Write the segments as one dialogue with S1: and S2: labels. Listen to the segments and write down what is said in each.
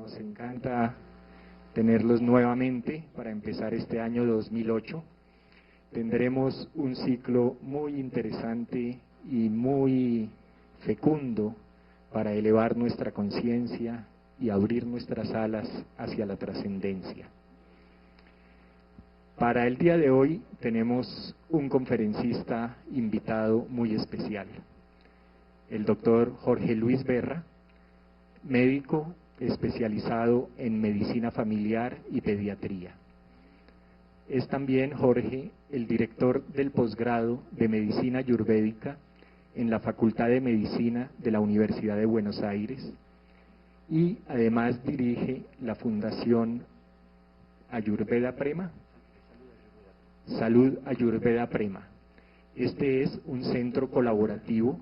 S1: Nos encanta tenerlos nuevamente para empezar este año 2008. Tendremos un ciclo muy interesante y muy fecundo para elevar nuestra conciencia y abrir nuestras alas hacia la trascendencia. Para el día de hoy tenemos un conferencista invitado muy especial, el doctor Jorge Luis Berra, médico especializado en medicina familiar y pediatría. Es también Jorge el director del posgrado de medicina ayurvédica en la Facultad de Medicina de la Universidad de Buenos Aires y además dirige la Fundación Ayurveda Prema. Salud Ayurveda Prema. Este es un centro colaborativo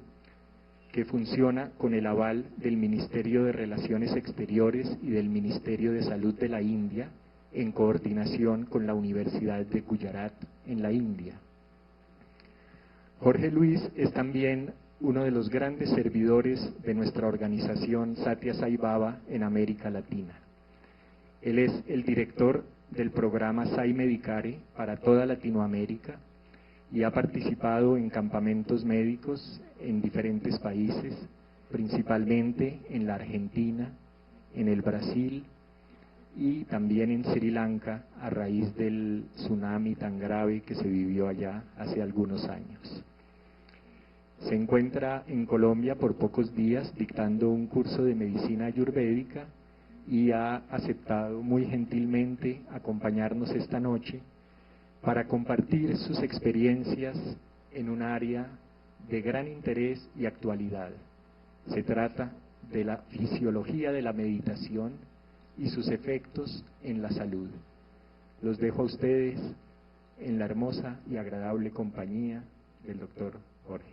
S1: que funciona con el aval del Ministerio de Relaciones Exteriores y del Ministerio de Salud de la India, en coordinación con la Universidad de Gujarat en la India. Jorge Luis es también uno de los grandes servidores de nuestra organización Satya Sai Baba en América Latina. Él es el director del programa Sai Medicare para toda Latinoamérica y ha participado en campamentos médicos en diferentes países, principalmente en la Argentina, en el Brasil y también en Sri Lanka a raíz del tsunami tan grave que se vivió allá hace algunos años. Se encuentra en Colombia por pocos días dictando un curso de medicina ayurvédica y ha aceptado muy gentilmente acompañarnos esta noche para compartir sus experiencias en un área de gran interés y actualidad. Se trata de la fisiología de la meditación y sus efectos en la salud. Los dejo a ustedes en la hermosa y agradable compañía del doctor Jorge.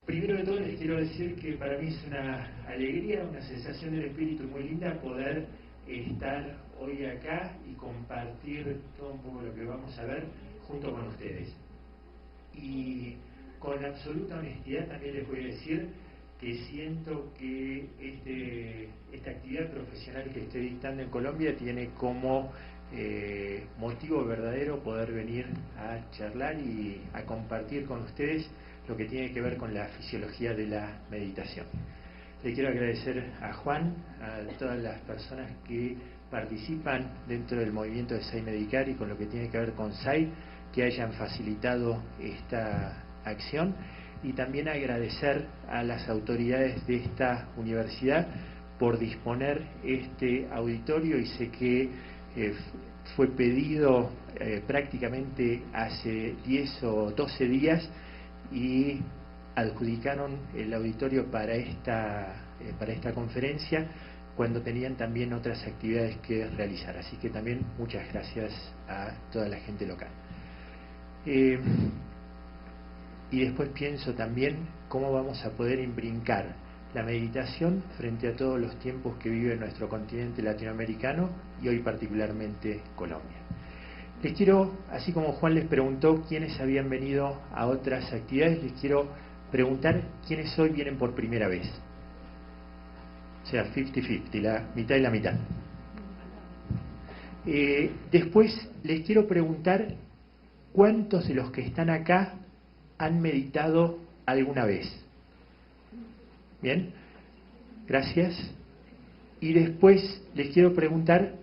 S2: Primero de todo les quiero decir que para mí es una alegría, una sensación del espíritu muy linda poder estar hoy acá y compartir todo un poco lo que vamos a ver junto con ustedes. Y con absoluta honestidad también les voy a decir que siento que esta actividad profesional que estoy dictando en Colombia tiene como motivo verdadero poder venir a charlar y a compartir con ustedes lo que tiene que ver con la fisiología de la meditación. Le quiero agradecer a Juan, a todas las personas que participan dentro del movimiento de Sai Medicare y con lo que tiene que ver con Sai, que hayan facilitado esta acción, y también agradecer a las autoridades de esta universidad por disponer este auditorio, y sé que fue pedido prácticamente hace 10 o 12 días y adjudicaron el auditorio para esta conferencia cuando tenían también otras actividades que realizar. Así que también muchas gracias a toda la gente local. Y después pienso también cómo vamos a poder imbrincar la meditación frente a todos los tiempos que vive nuestro continente latinoamericano y hoy particularmente Colombia. Les quiero, así como Juan les preguntó quiénes habían venido a otras actividades, les quiero preguntar quiénes hoy vienen por primera vez. O sea, 50-50, la mitad y la mitad. Después les quiero preguntar cuántos de los que están acá han meditado alguna vez. Bien, gracias. Y después les quiero preguntar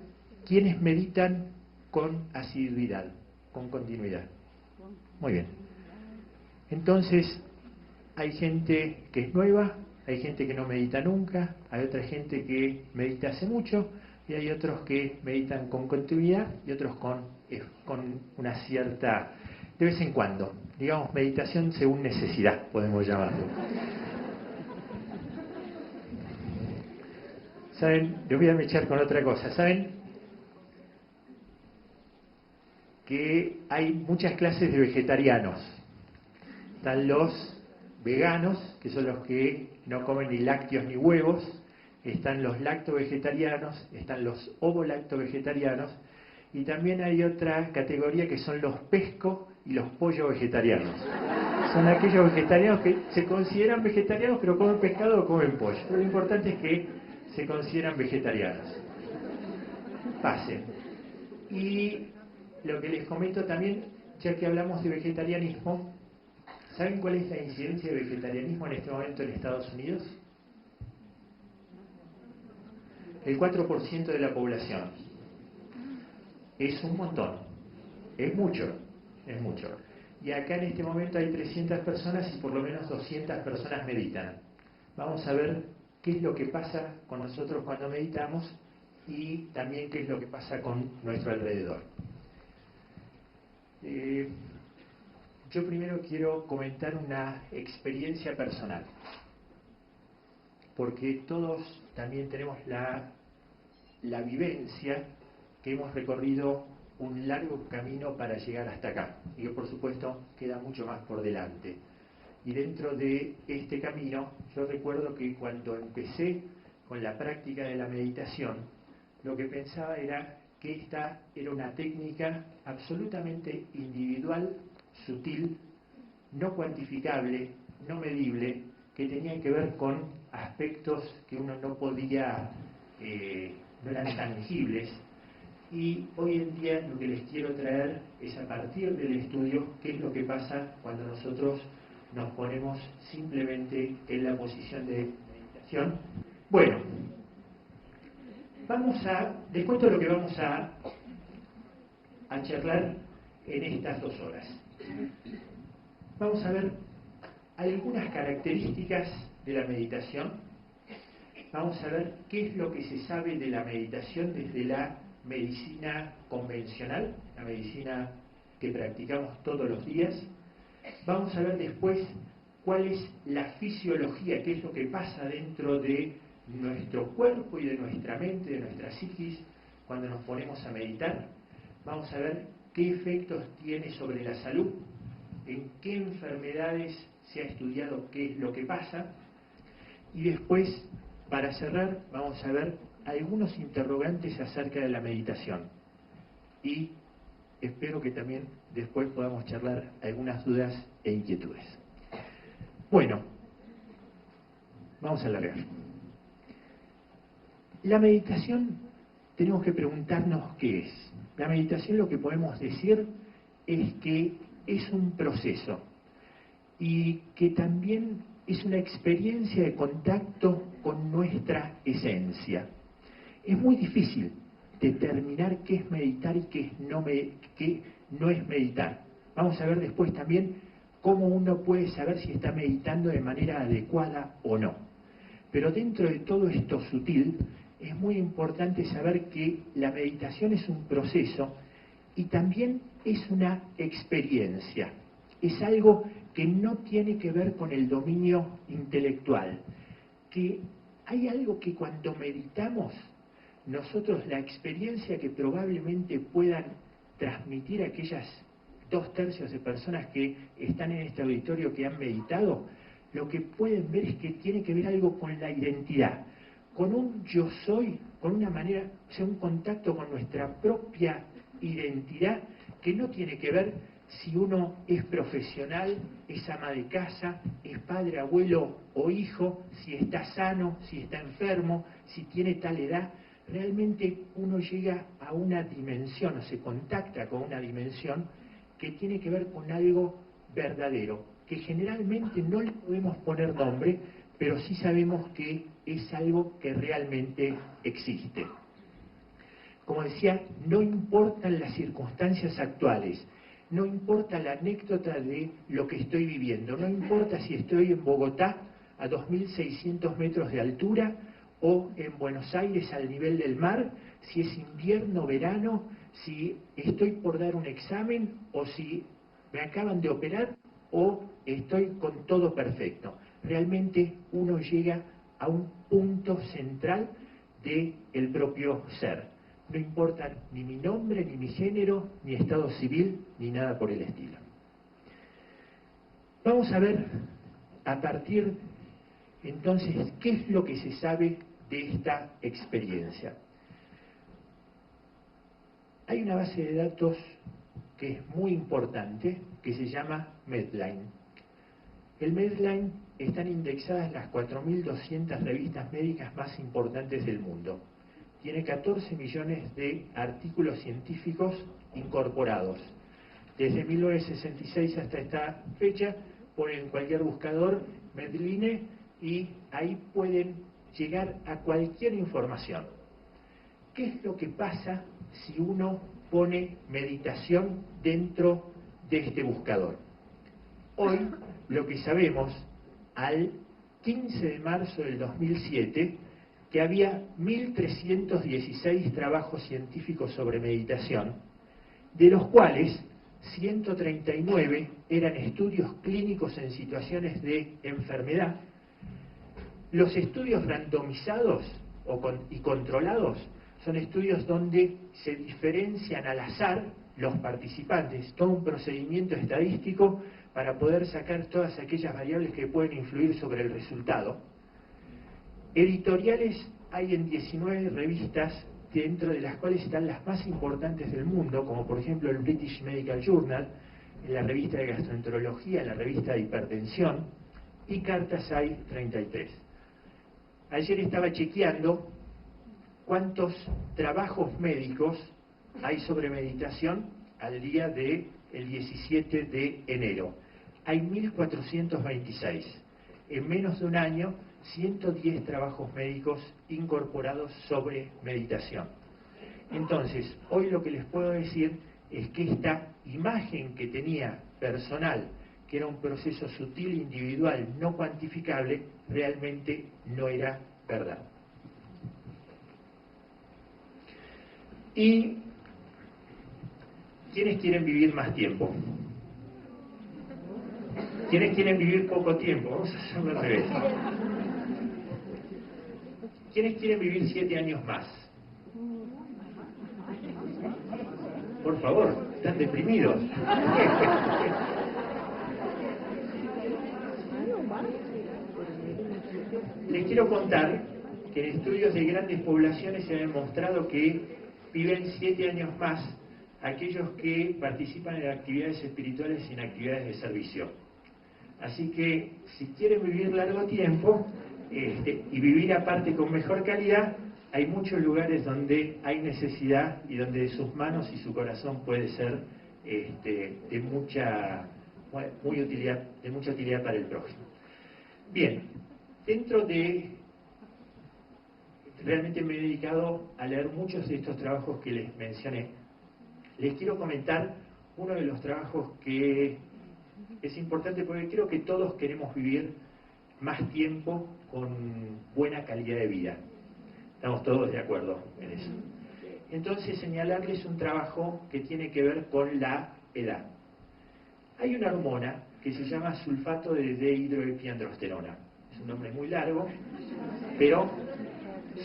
S2: quiénes meditan con asiduidad, con continuidad. Muy bien. Entonces, hay gente que es nueva, hay gente que no medita nunca, hay otra gente que medita hace mucho, y hay otros que meditan con continuidad y otros con una cierta, de vez en cuando, digamos, meditación según necesidad, podemos llamarlo. ¿Saben? Les voy a mechar con otra cosa. ¿Saben que hay muchas clases de vegetarianos? Están los veganos, que son los que no comen ni lácteos ni huevos, están los lacto-vegetarianos, están los ovo-lacto-vegetarianos, y también hay otra categoría que son los pesco y los pollos vegetarianos. Son aquellos vegetarianos que se consideran vegetarianos pero comen pescado o comen pollo. Pero lo importante es que se consideran vegetarianos. Pasen. Y lo que les comento también, ya que hablamos de vegetarianismo, ¿saben cuál es la incidencia de vegetarianismo en este momento en Estados Unidos? El 4% de la población. Es un montón. Es mucho. Es mucho. Y acá en este momento hay 300 personas y por lo menos 200 personas meditan. Vamos a ver qué es lo que pasa con nosotros cuando meditamos y también qué es lo que pasa con nuestro alrededor. Yo primero quiero comentar una experiencia personal, porque todos también tenemos la vivencia que hemos recorrido un largo camino para llegar hasta acá, y que por supuesto queda mucho más por delante. Y dentro de este camino, yo recuerdo que cuando empecé con la práctica de la meditación, lo que pensaba era que esta era una técnica absolutamente individual, sutil, no cuantificable, no medible, que tenía que ver con aspectos que uno no podía, no eran tangibles. Y hoy en día lo que les quiero traer es, a partir del estudio, qué es lo que pasa cuando nosotros nos ponemos simplemente en la posición de meditación. Bueno, les cuento lo que vamos a charlar en estas 2 horas. Vamos a ver algunas características de la meditación. Vamos a ver qué es lo que se sabe de la meditación desde la medicina convencional, la medicina que practicamos todos los días. Vamos a ver después cuál es la fisiología, qué es lo que pasa dentro de nuestro cuerpo y de nuestra mente, de nuestra psiquis, cuando nos ponemos a meditar. Vamos a ver qué efectos tiene sobre la salud, en qué enfermedades se ha estudiado qué es lo que pasa. Y después, para cerrar, vamos a ver algunos interrogantes acerca de la meditación. Y espero que también después podamos charlar algunas dudas e inquietudes. Bueno, vamos a alargar. La meditación, tenemos que preguntarnos qué es. La meditación, lo que podemos decir es que es un proceso y que también es una experiencia de contacto con nuestra esencia. Es muy difícil determinar qué es meditar y qué no es meditar. Vamos a ver después también cómo uno puede saber si está meditando de manera adecuada o no. Pero dentro de todo esto sutil, es muy importante saber que la meditación es un proceso y también es una experiencia. Es algo que no tiene que ver con el dominio intelectual. Que hay algo que cuando meditamos, nosotros, la experiencia que probablemente puedan transmitir aquellas 2/3 de personas que están en este auditorio que han meditado, lo que pueden ver es que tiene que ver algo con la identidad, con un yo soy, con una manera, o sea, un contacto con nuestra propia identidad, que no tiene que ver si uno es profesional, es ama de casa, es padre, abuelo o hijo, si está sano, si está enfermo, si tiene tal edad. Realmente uno llega a una dimensión, o se contacta con una dimensión que tiene que ver con algo verdadero, que generalmente no le podemos poner nombre, pero sí sabemos que es algo que realmente existe. Como decía, no importan las circunstancias actuales, no importa la anécdota de lo que estoy viviendo, no importa si estoy en Bogotá a 2.600 metros de altura o en Buenos Aires al nivel del mar, si es invierno, verano, si estoy por dar un examen o si me acaban de operar o estoy con todo perfecto. Realmente uno llega a un punto central del propio ser. No importa ni mi nombre, ni mi género, ni estado civil, ni nada por el estilo. Vamos a ver a partir entonces qué es lo que se sabe de esta experiencia. Hay una base de datos que es muy importante, que se llama Medline. El Medline están indexadas las 4.200 revistas médicas más importantes del mundo. Tiene 14 millones de artículos científicos incorporados. Desde 1966 hasta esta fecha, ponen en cualquier buscador Medline y ahí pueden llegar a cualquier información. ¿Qué es lo que pasa si uno pone meditación dentro de este buscador? Hoy, lo que sabemos, al 15 de marzo del 2007, que había 1.316 trabajos científicos sobre meditación, de los cuales 139 eran estudios clínicos en situaciones de enfermedad. Los estudios randomizados y controlados son estudios donde se diferencian al azar los participantes, todo un procedimiento estadístico para poder sacar todas aquellas variables que pueden influir sobre el resultado. Editoriales hay en 19 revistas, dentro de las cuales están las más importantes del mundo, como por ejemplo el British Medical Journal, en la revista de gastroenterología, en la revista de hipertensión, y cartas hay 33. Ayer estaba chequeando cuántos trabajos médicos hay sobre meditación al día del 17 de enero. Hay 1.426. En menos de un año, 110 trabajos médicos incorporados sobre meditación. Entonces, hoy lo que les puedo decir es que esta imagen que tenía personal, que era un proceso sutil, individual, no cuantificable, realmente no era verdad. ¿Y quiénes quieren vivir más tiempo? ¿Quiénes quieren vivir poco tiempo? Vamos a hacerlo al revés. ¿Quiénes quieren vivir 7 años más? Por favor, están deprimidos. Les quiero contar que en estudios de grandes poblaciones se ha demostrado que viven 7 años más aquellos que participan en actividades espirituales y en actividades de servicio. Así que, si quieren vivir largo tiempo y vivir aparte con mejor calidad, hay muchos lugares donde hay necesidad y donde sus manos y su corazón puede ser de mucha utilidad para el prójimo. Bien, realmente me he dedicado a leer muchos de estos trabajos que les mencioné. Les quiero comentar uno de los trabajos que es importante porque creo que todos queremos vivir más tiempo con buena calidad de vida. Estamos todos de acuerdo en eso. Entonces, señalarles un trabajo que tiene que ver con la edad. Hay una hormona que se llama sulfato de dehidroepiandrosterona. Es un nombre muy largo, pero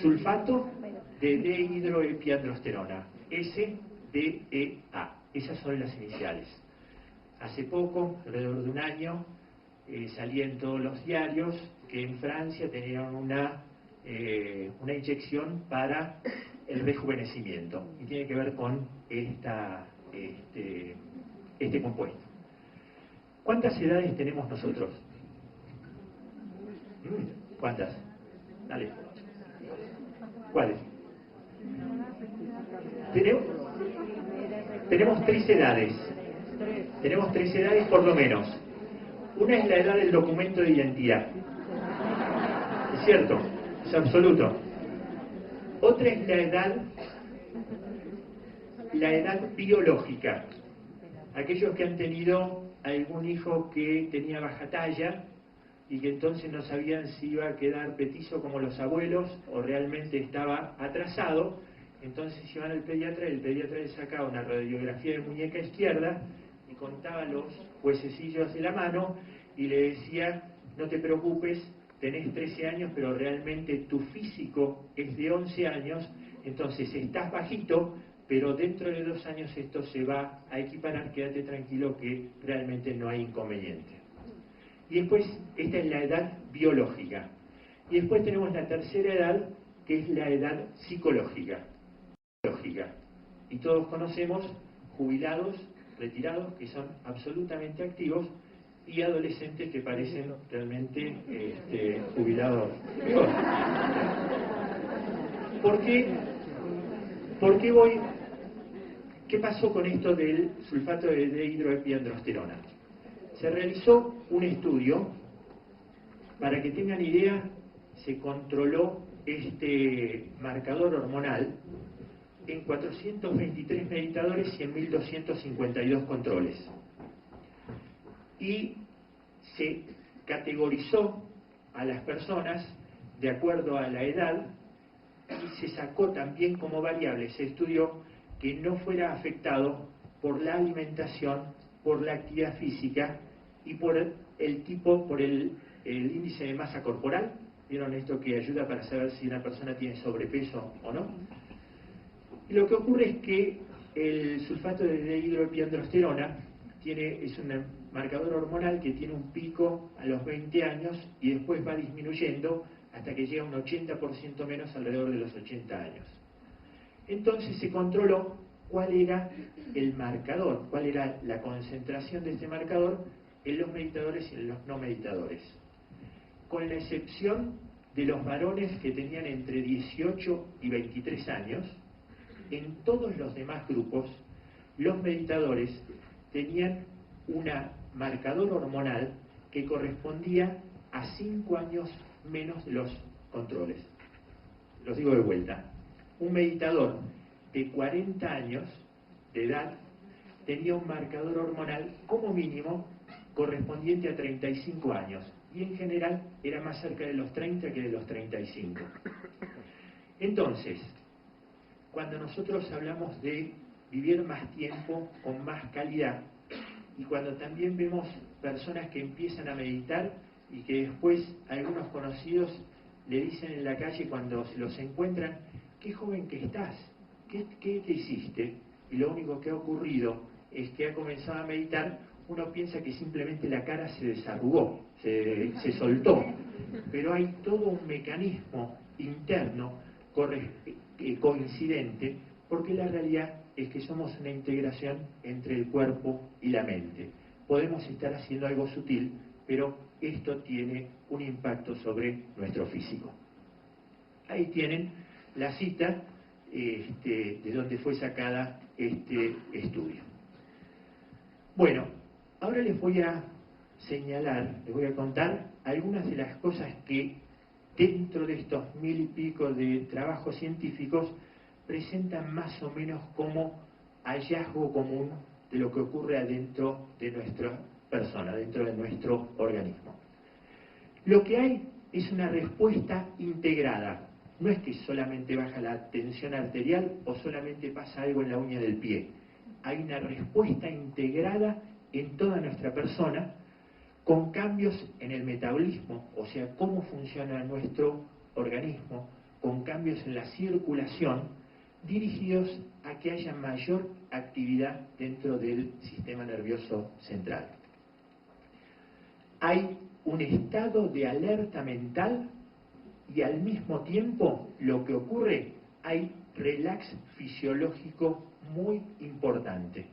S2: sulfato de dehidroepiandrosterona, SDEA. Esas son las iniciales. Hace poco, alrededor de un año, salía en todos los diarios que en Francia tenían una inyección para el rejuvenecimiento y tiene que ver con este compuesto. ¿Cuántas edades tenemos nosotros? ¿Cuántas? Dale. ¿Cuáles? Tenemos 3 edades. Tenemos 3 edades por lo menos. Una es la edad del documento de identidad. ¿Es cierto? Es absoluto. Otra es la edad biológica. Aquellos que han tenido algún hijo que tenía baja talla y que entonces no sabían si iba a quedar petizo como los abuelos o realmente estaba atrasado, entonces iban al pediatra y el pediatra le sacaba una radiografía de muñeca izquierda y contaba los huesecillos de la mano y le decía: no te preocupes, tenés 13 años, pero realmente tu físico es de 11 años, entonces estás bajito, pero dentro de 2 años esto se va a equiparar, quédate tranquilo que realmente no hay inconveniente. Y después, esta es la edad biológica. Y después tenemos la tercera edad, que es la edad psicológica. Y todos conocemos jubilados retirados que son absolutamente activos y adolescentes que parecen realmente jubilados. ¿Por qué? ¿Qué pasó con esto del sulfato de dihidroepiandrosterona? Se realizó un estudio, para que tengan idea, se controló este marcador hormonal en 423 meditadores y en 1252 controles. Y se categorizó a las personas de acuerdo a la edad y se sacó también como variable, se estudió que no fuera afectado por la alimentación, por la actividad física y por el índice de masa corporal. ¿Vieron esto que ayuda para saber si una persona tiene sobrepeso o no? Y lo que ocurre es que el sulfato de dihidroepiandrosterona es un marcador hormonal que tiene un pico a los 20 años y después va disminuyendo hasta que llega a un 80% menos alrededor de los 80 años. Entonces se controló cuál era el marcador, cuál era la concentración de este marcador en los meditadores y en los no meditadores. Con la excepción de los varones que tenían entre 18 y 23 años, en todos los demás grupos, los meditadores tenían un marcador hormonal que correspondía a 5 años menos de los controles. Los digo de vuelta. Un meditador de 40 años de edad tenía un marcador hormonal como mínimo correspondiente a 35 años y en general era más cerca de los 30 que de los 35. Entonces, cuando nosotros hablamos de vivir más tiempo con más calidad y cuando también vemos personas que empiezan a meditar y que después algunos conocidos le dicen en la calle cuando se los encuentran: qué joven que estás, ¿qué hiciste? Y lo único que ha ocurrido es que ha comenzado a meditar. Uno piensa que simplemente la cara se desarrugó, se soltó, pero hay todo un mecanismo interno coincidente, porque la realidad es que somos una integración entre el cuerpo y la mente. Podemos estar haciendo algo sutil, pero esto tiene un impacto sobre nuestro físico. Ahí tienen la cita de donde fue sacada este estudio. Bueno, ahora les voy a señalar, les voy a contar algunas de las cosas que dentro de estos 1000 y pico de trabajos científicos presentan más o menos como hallazgo común de lo que ocurre adentro de nuestra persona, dentro de nuestro organismo. Lo que hay es una respuesta integrada. No es que solamente baja la tensión arterial o solamente pasa algo en la uña del pie. Hay una respuesta integrada en toda nuestra persona con cambios en el metabolismo, o sea, cómo funciona nuestro organismo, con cambios en la circulación, dirigidos a que haya mayor actividad dentro del sistema nervioso central. Hay un estado de alerta mental y al mismo tiempo lo que ocurre, hay relax fisiológico muy importante.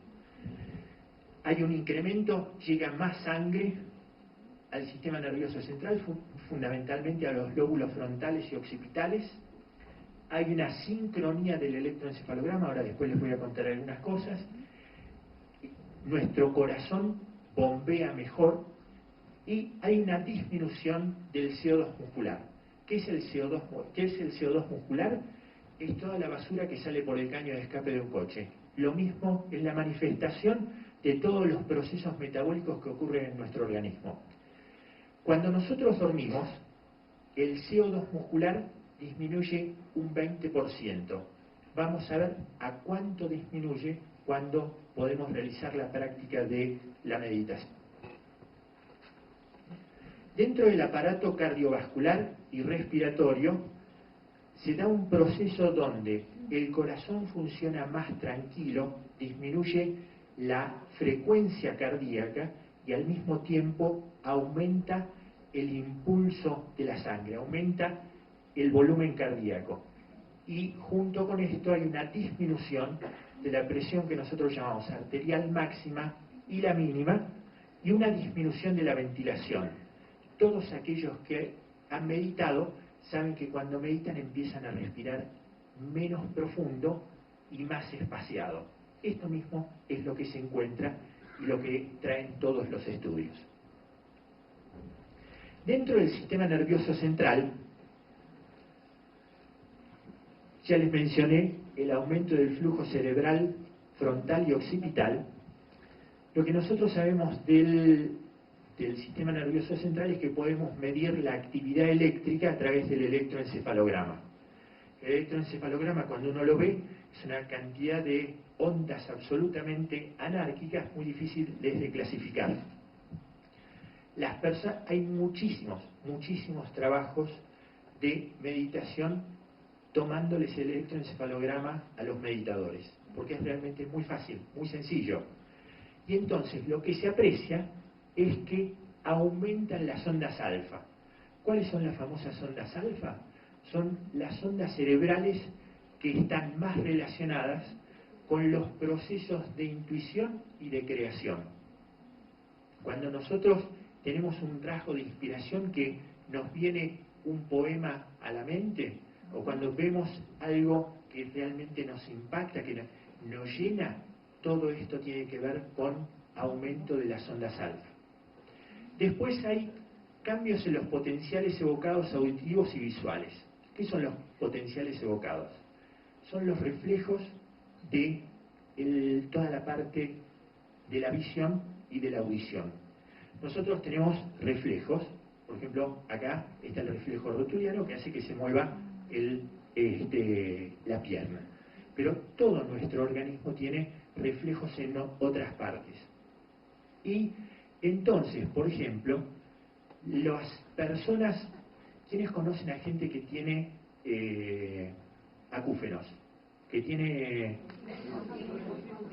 S2: Hay un incremento, llega más sangre al sistema nervioso central, fundamentalmente a los lóbulos frontales y occipitales. Hay una sincronía del electroencefalograma, ahora después les voy a contar algunas cosas. Nuestro corazón bombea mejor y hay una disminución del CO2 muscular. ¿Qué es el CO2 muscular? Es toda la basura que sale por el caño de escape de un coche. Lo mismo es la manifestación de todos los procesos metabólicos que ocurren en nuestro organismo. Cuando nosotros dormimos, el CO2 muscular disminuye un 20%. Vamos a ver a cuánto disminuye cuando podemos realizar la práctica de la meditación. Dentro del aparato cardiovascular y respiratorio se da un proceso donde el corazón funciona más tranquilo, disminuye la frecuencia cardíaca y al mismo tiempo aumenta el impulso de la sangre, aumenta el volumen cardíaco. Y junto con esto hay una disminución de la presión que nosotros llamamos arterial máxima y la mínima, y una disminución de la ventilación. Todos aquellos que han meditado saben que cuando meditan empiezan a respirar menos profundo y más espaciado. Esto mismo es lo que se encuentra y lo que traen todos los estudios. Dentro del sistema nervioso central, ya les mencioné el aumento del flujo cerebral frontal y occipital. Lo que nosotros sabemos del sistema nervioso central es que podemos medir la actividad eléctrica a través del electroencefalograma. El electroencefalograma, cuando uno lo ve, es una cantidad de ondas absolutamente anárquicas, muy difíciles de clasificar. Hay muchísimos trabajos de meditación tomándoles el electroencefalograma a los meditadores, porque es realmente muy fácil, muy sencillo. Y entonces lo que se aprecia es que aumentan las ondas alfa. ¿Cuáles son las famosas ondas alfa? Son las ondas cerebrales que están más relacionadas con los procesos de intuición y de creación. Cuando nosotros tenemos un rasgo de inspiración que nos viene un poema a la mente, o cuando vemos algo que realmente nos impacta, que nos llena, todo esto tiene que ver con aumento de las ondas alfa. Después hay cambios en los potenciales evocados auditivos y visuales. ¿Qué son los potenciales evocados? Son los reflejos de toda la parte de la visión y de la audición. Nosotros tenemos reflejos, por ejemplo, acá está el reflejo rotuliano que hace que se mueva la pierna. Pero todo nuestro organismo tiene reflejos en otras partes. Y entonces, por ejemplo, las personas, ¿quiénes conocen a gente que tiene acúfenos? Que tiene...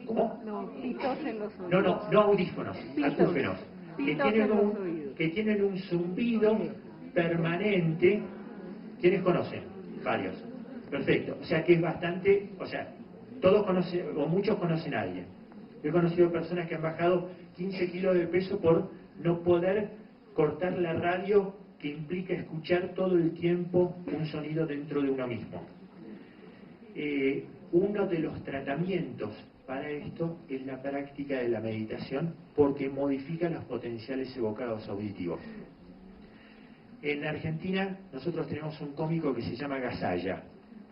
S2: ¿Cómo?
S3: No, pitos en los oídos.
S2: No audífonos,
S3: Pitos.
S2: acúfenos.
S3: Pitos en los oídos.
S2: Que tienen un zumbido permanente. ¿Quiénes conocen? Varios. Perfecto. O sea que es bastante... O sea, todos conocen, o muchos conocen a alguien. He conocido personas que han bajado 15 kilos de peso por no poder cortar la radio, que implica escuchar todo el tiempo un sonido dentro de uno mismo. Uno de los tratamientos para esto es la práctica de la meditación, porque modifica los potenciales evocados auditivos. En Argentina nosotros tenemos un cómico que se llama Gasalla.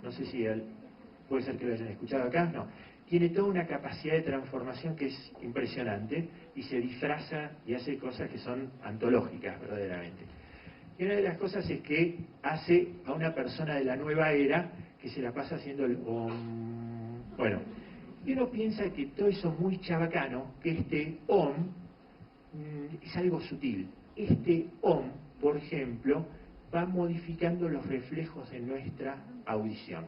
S2: No sé si puede ser que lo hayan escuchado acá, no. Tiene toda una capacidad de transformación que es impresionante y se disfraza y hace cosas que son antológicas verdaderamente. Y una de las cosas es que hace a una persona de la nueva era que se la pasa haciendo el om. Bueno, y uno piensa que todo eso es muy chabacano, que este om es algo sutil. Este om, por ejemplo, va modificando los reflejos de nuestra audición.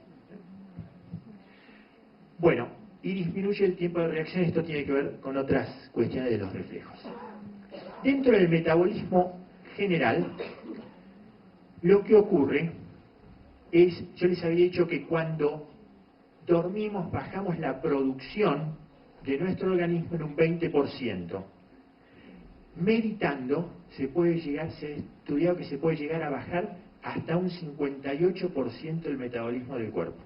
S2: Bueno, y disminuye el tiempo de reacción. Esto tiene que ver con otras cuestiones de los reflejos. Dentro del metabolismo general, lo que ocurre es, yo les había dicho que cuando dormimos bajamos la producción de nuestro organismo en un 20%. Meditando se ha estudiado que se puede llegar a bajar hasta un 58% el metabolismo del cuerpo.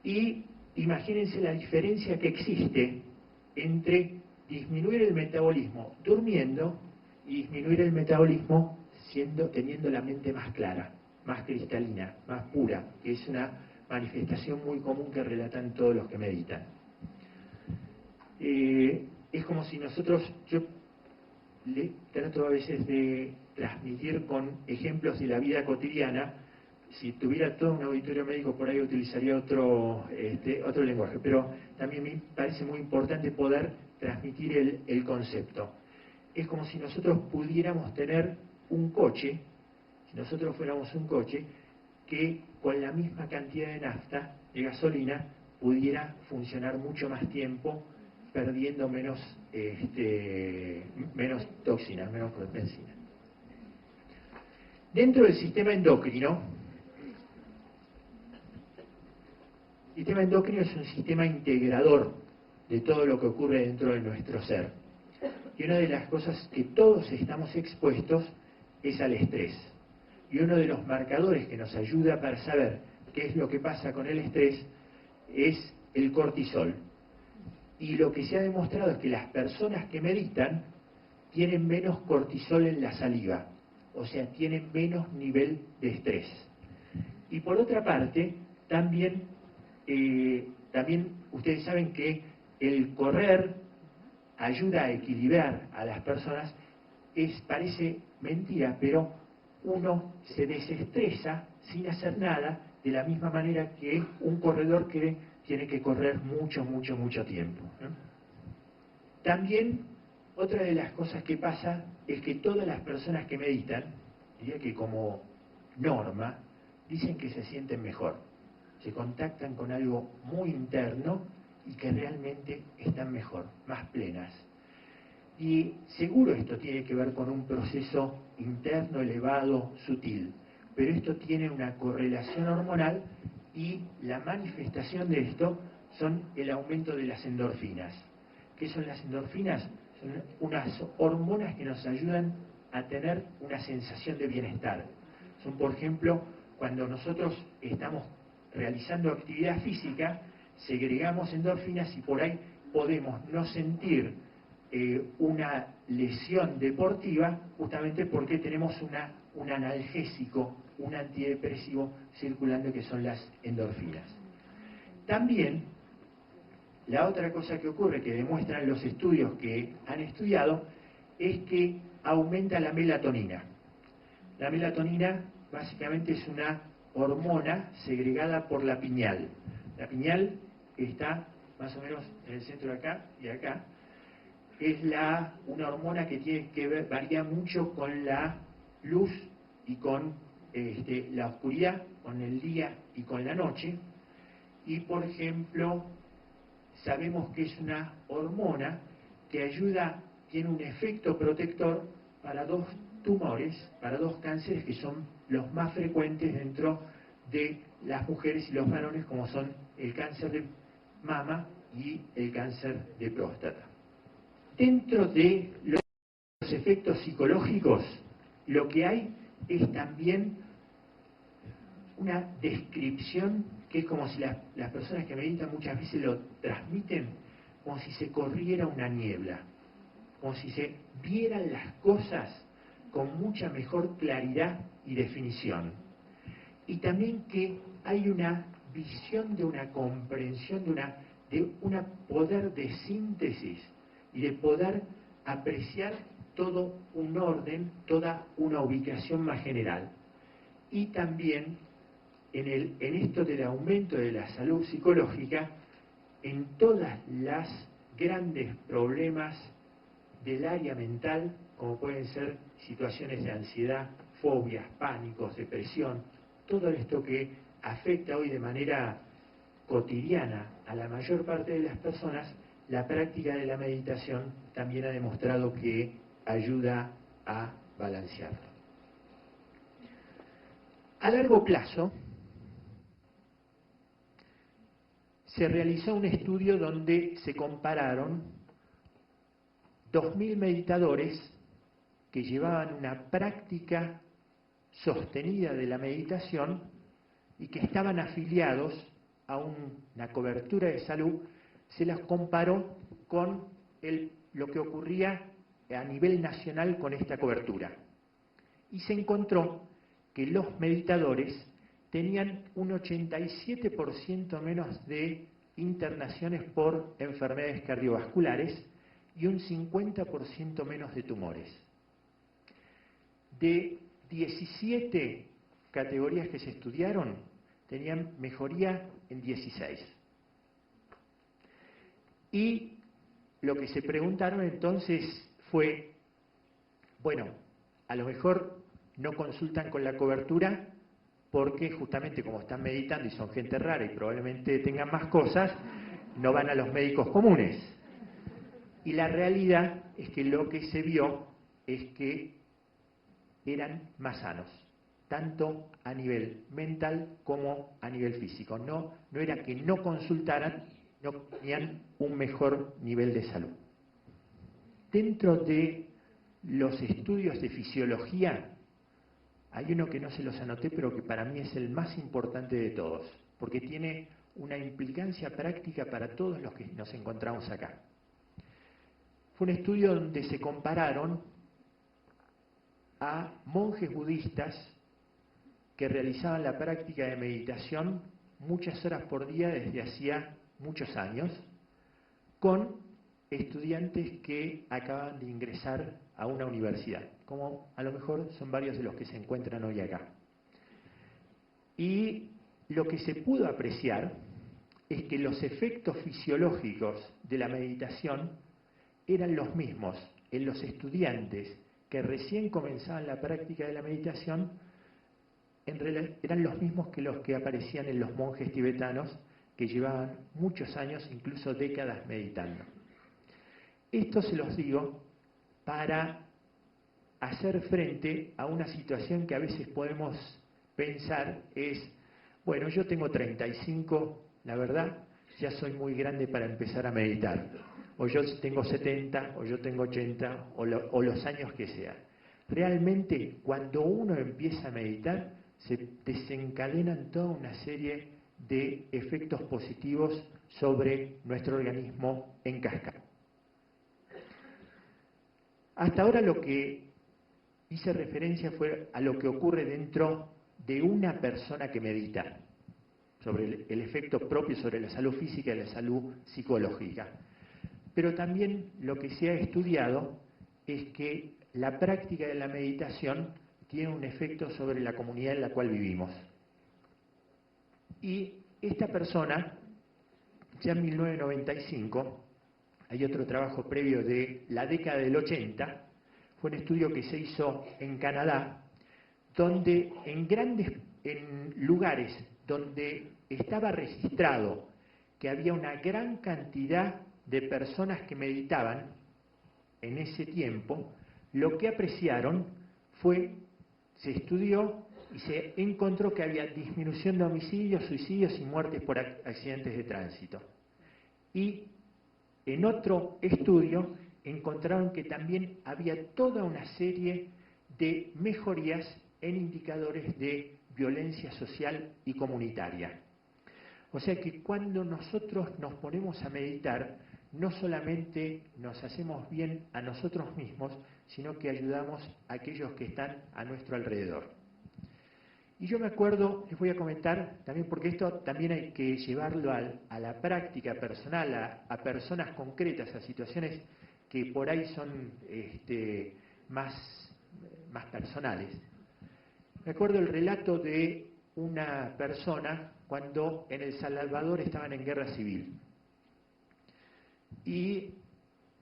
S2: Y imagínense la diferencia que existe entre disminuir el metabolismo durmiendo y disminuir el metabolismo teniendo la mente más clara, más cristalina, más pura, que es una manifestación muy común que relatan todos los que meditan. Es como si yo le trato a veces de transmitir con ejemplos de la vida cotidiana. Si tuviera todo un auditorio médico por ahí utilizaría otro lenguaje, pero también me parece muy importante poder transmitir el concepto. Es como si nosotros pudiéramos tener un coche, si nosotros fuéramos un coche, que con la misma cantidad de nafta, de gasolina, pudiera funcionar mucho más tiempo, perdiendo menos toxinas, menos benzina. Dentro del sistema endocrino, sistema endocrino es un sistema integrador de todo lo que ocurre dentro de nuestro ser. Y una de las cosas que todos estamos expuestos es al estrés. Y uno de los marcadores que nos ayuda para saber qué es lo que pasa con el estrés es el cortisol. Y lo que se ha demostrado es que las personas que meditan tienen menos cortisol en la saliva, o sea, tienen menos nivel de estrés. Y por otra parte, también ustedes saben que el correr ayuda a equilibrar a las personas. Parece mentira, pero uno se desestresa sin hacer nada, de la misma manera que un corredor que tiene que correr mucho tiempo, ¿no? También, otra de las cosas que pasa es que todas las personas que meditan, diría que como norma, dicen que se sienten mejor, se contactan con algo muy interno y que realmente están mejor, más plenas. Y seguro esto tiene que ver con un proceso interno elevado, sutil, pero esto tiene una correlación hormonal y la manifestación de esto son el aumento de las endorfinas. ¿Qué son las endorfinas? Son unas hormonas que nos ayudan a tener una sensación de bienestar. Son, por ejemplo, cuando nosotros estamos realizando actividad física, segregamos endorfinas y por ahí podemos no sentir una lesión deportiva, justamente porque tenemos un analgésico, un antidepresivo circulando, que son las endorfinas. También, la otra cosa que ocurre, que demuestran los estudios que han estudiado, es que aumenta la melatonina. La melatonina básicamente es una hormona segregada por la pineal. La pineal está más o menos en el centro de acá y acá. Es una hormona que tiene que ver, varía mucho con la luz y con la oscuridad, con el día y con la noche. Y por ejemplo, sabemos que es una hormona que ayuda, tiene un efecto protector para dos tumores, para dos cánceres que son los más frecuentes dentro de las mujeres y los varones, como son el cáncer de mama y el cáncer de próstata. Dentro de los efectos psicológicos, lo que hay es también una descripción que es como si las personas que meditan muchas veces lo transmiten como si se corriera una niebla, como si se vieran las cosas con mucha mejor claridad y definición. Y también que hay una visión de una comprensión, de un poder de síntesis y de poder apreciar todo un orden, toda una ubicación más general. Y también en esto del aumento de la salud psicológica, en todas las grandes problemas del área mental, como pueden ser situaciones de ansiedad, fobias, pánicos, depresión, todo esto que afecta hoy de manera cotidiana a la mayor parte de las personas, la práctica de la meditación también ha demostrado que ayuda a balancearlo. A largo plazo, se realizó un estudio donde se compararon 2.000 meditadores que llevaban una práctica sostenida de la meditación y que estaban afiliados a una cobertura de salud. Se las comparó con lo que ocurría a nivel nacional con esta cobertura. Y se encontró que los meditadores tenían un 87% menos de internaciones por enfermedades cardiovasculares y un 50% menos de tumores. De 17 categorías que se estudiaron, tenían mejoría en 16. Y lo que se preguntaron entonces fue, bueno, a lo mejor no consultan con la cobertura porque justamente como están meditando y son gente rara y probablemente tengan más cosas, no van a los médicos comunes. Y la realidad es que lo que se vio es que eran más sanos.
S4: tanto a nivel mental como a nivel físico. No era que no consultaran, no tenían un mejor nivel de salud. Dentro de los estudios de fisiología, hay uno que no se los anoté, pero que para mí es el más importante de todos, porque tiene una implicancia práctica para todos los que nos encontramos acá. Fue un estudio donde se compararon a monjes budistas que realizaban la práctica de meditación muchas horas por día desde hacía muchos años, con estudiantes que acaban de ingresar a una universidad, como a lo mejor son varios de los que se encuentran hoy acá. Y lo que se pudo apreciar es que los efectos fisiológicos de la meditación eran los mismos en los estudiantes que recién comenzaban la práctica de la meditación, eran los mismos que los que aparecían en los monjes tibetanos que llevaban muchos años, incluso décadas, meditando. Esto se los digo para hacer frente a una situación que a veces podemos pensar es, bueno, yo tengo 35, la verdad, ya soy muy grande para empezar a meditar. O yo tengo 70, o yo tengo 80, o los años que sean. Realmente, cuando uno empieza a meditar, se desencadenan toda una serie de efectos positivos sobre nuestro organismo en cascada. Hasta ahora lo que hice referencia fue a lo que ocurre dentro de una persona que medita, sobre el efecto propio sobre la salud física y la salud psicológica. Pero también lo que se ha estudiado es que la práctica de la meditación tiene un efecto sobre la comunidad en la cual vivimos. Y esta persona, ya en 1995, hay otro trabajo previo de la década del 80, fue un estudio que se hizo en Canadá, donde en lugares donde estaba registrado que había una gran cantidad de personas que meditaban en ese tiempo, lo que apreciaron fue, se estudió y se encontró que había disminución de homicidios, suicidios y muertes por accidentes de tránsito. Y en otro estudio encontraron que también había toda una serie de mejorías en indicadores de violencia social y comunitaria. O sea que cuando nosotros nos ponemos a meditar, no solamente nos hacemos bien a nosotros mismos, sino que ayudamos a aquellos que están a nuestro alrededor. Y yo me acuerdo, les voy a comentar también, porque esto también hay que llevarlo a la práctica personal, a personas concretas, a situaciones que por ahí son más personales. Me acuerdo el relato de una persona cuando en El Salvador estaban en guerra civil. Y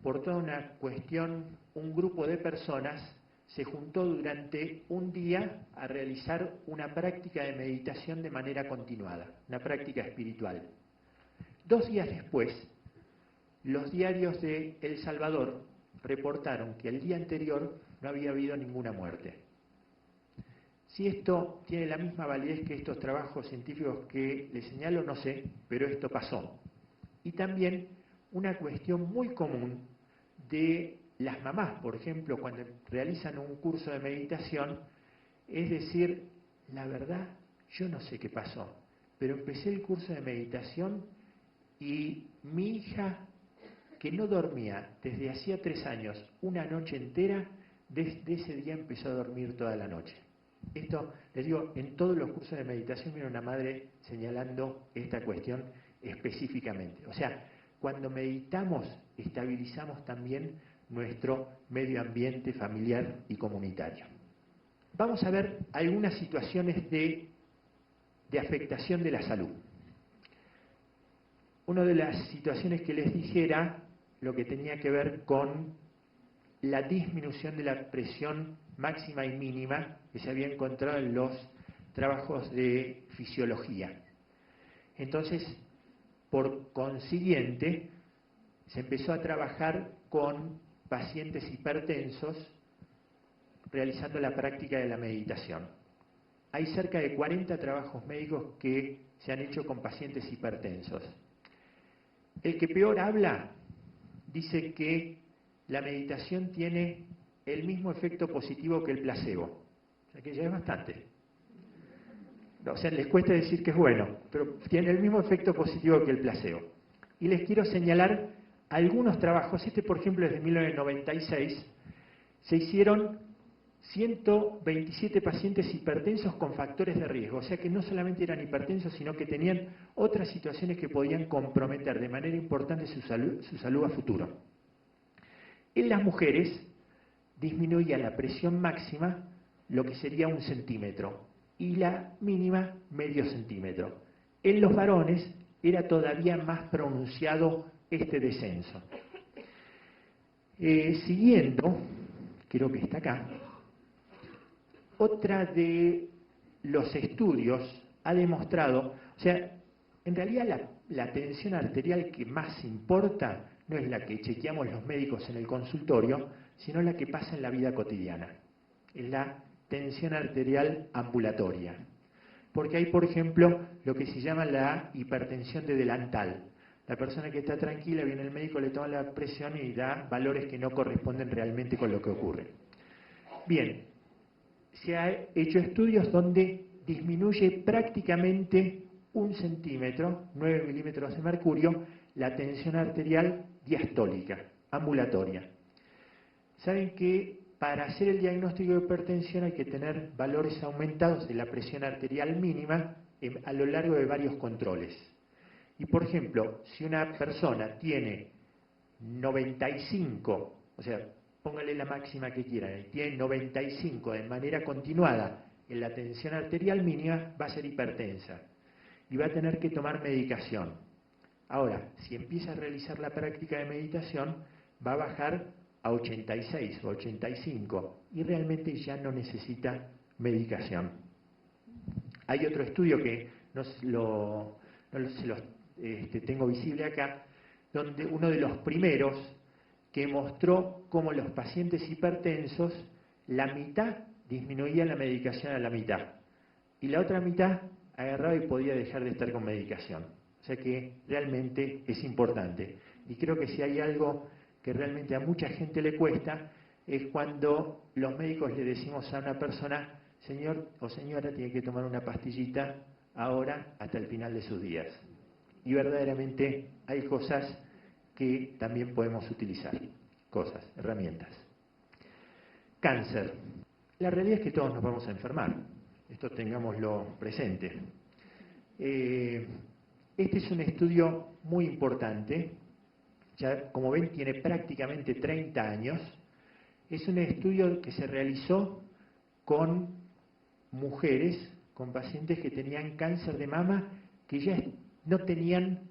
S4: por toda una cuestión, un grupo de personas se juntó durante un día a realizar una práctica de meditación de manera continuada, una práctica espiritual. 2 días después, los diarios de El Salvador reportaron que el día anterior no había habido ninguna muerte. Si esto tiene la misma validez que estos trabajos científicos que les señalo, no sé, pero esto pasó. Y también una cuestión muy común de las mamás, por ejemplo, cuando realizan un curso de meditación, es decir, la verdad, yo no sé qué pasó, pero empecé el curso de meditación y mi hija, que no dormía desde hacía 3 años, una noche entera, desde ese día empezó a dormir toda la noche. Esto, les digo, en todos los cursos de meditación viene una madre señalando esta cuestión específicamente. O sea, cuando meditamos, estabilizamos también nuestro medio ambiente familiar y comunitario. Vamos a ver algunas situaciones de afectación de la salud. Una de las situaciones que les dije era lo que tenía que ver con la disminución de la presión máxima y mínima que se había encontrado en los trabajos de fisiología. Entonces, por consiguiente, se empezó a trabajar con pacientes hipertensos realizando la práctica de la meditación. hay cerca de 40 trabajos médicos que se han hecho con pacientes hipertensos. El que peor habla dice que la meditación tiene el mismo efecto positivo que el placebo. O sea que ya es bastante. O sea, les cuesta decir que es bueno, pero tiene el mismo efecto positivo que el placebo. Y les quiero señalar algunos trabajos. Este, por ejemplo, es de 1996. Se hicieron 127 pacientes hipertensos con factores de riesgo. O sea que no solamente eran hipertensos, sino que tenían otras situaciones que podían comprometer de manera importante su salud a futuro. En las mujeres disminuía la presión máxima lo que sería 1 centímetro y la mínima medio centímetro. En los varones era todavía más pronunciado este descenso. Siguiendo, creo que está acá, otra de los estudios ha demostrado, o sea, en realidad la tensión arterial que más importa no es la que chequeamos los médicos en el consultorio, sino la que pasa en la vida cotidiana. Es la tensión arterial ambulatoria. Porque hay, por ejemplo, lo que se llama la hipertensión de delantal. La persona que está tranquila viene el médico, le toma la presión y da valores que no corresponden realmente con lo que ocurre. Bien, se han hecho estudios donde disminuye prácticamente 1 centímetro, 9 milímetros de mercurio, la tensión arterial diastólica, ambulatoria. Saben que para hacer el diagnóstico de hipertensión hay que tener valores aumentados de la presión arterial mínima a lo largo de varios controles. Y por ejemplo, si una persona tiene 95, o sea, póngale la máxima que quieran, tiene 95 de manera continuada en la tensión arterial mínima, va a ser hipertensa y va a tener que tomar medicación. Ahora, si empieza a realizar la práctica de meditación, va a bajar a 86 o 85 y realmente ya no necesita medicación. Hay otro estudio que no se los tengo visible acá, donde uno de los primeros que mostró cómo los pacientes hipertensos, la mitad disminuía la medicación a la mitad y la otra mitad agarraba y podía dejar de estar con medicación. O sea que realmente es importante. Y creo que si hay algo que realmente a mucha gente le cuesta, es cuando los médicos le decimos a una persona, señor o señora, tiene que tomar una pastillita ahora hasta el final de sus días. Y verdaderamente hay cosas que también podemos utilizar, herramientas. Cáncer. La realidad es que todos nos vamos a enfermar, esto tengámoslo presente. Este es un estudio muy importante, ya como ven tiene prácticamente 30 años, es un estudio que se realizó con mujeres, con pacientes que tenían cáncer de mama, que ya no tenían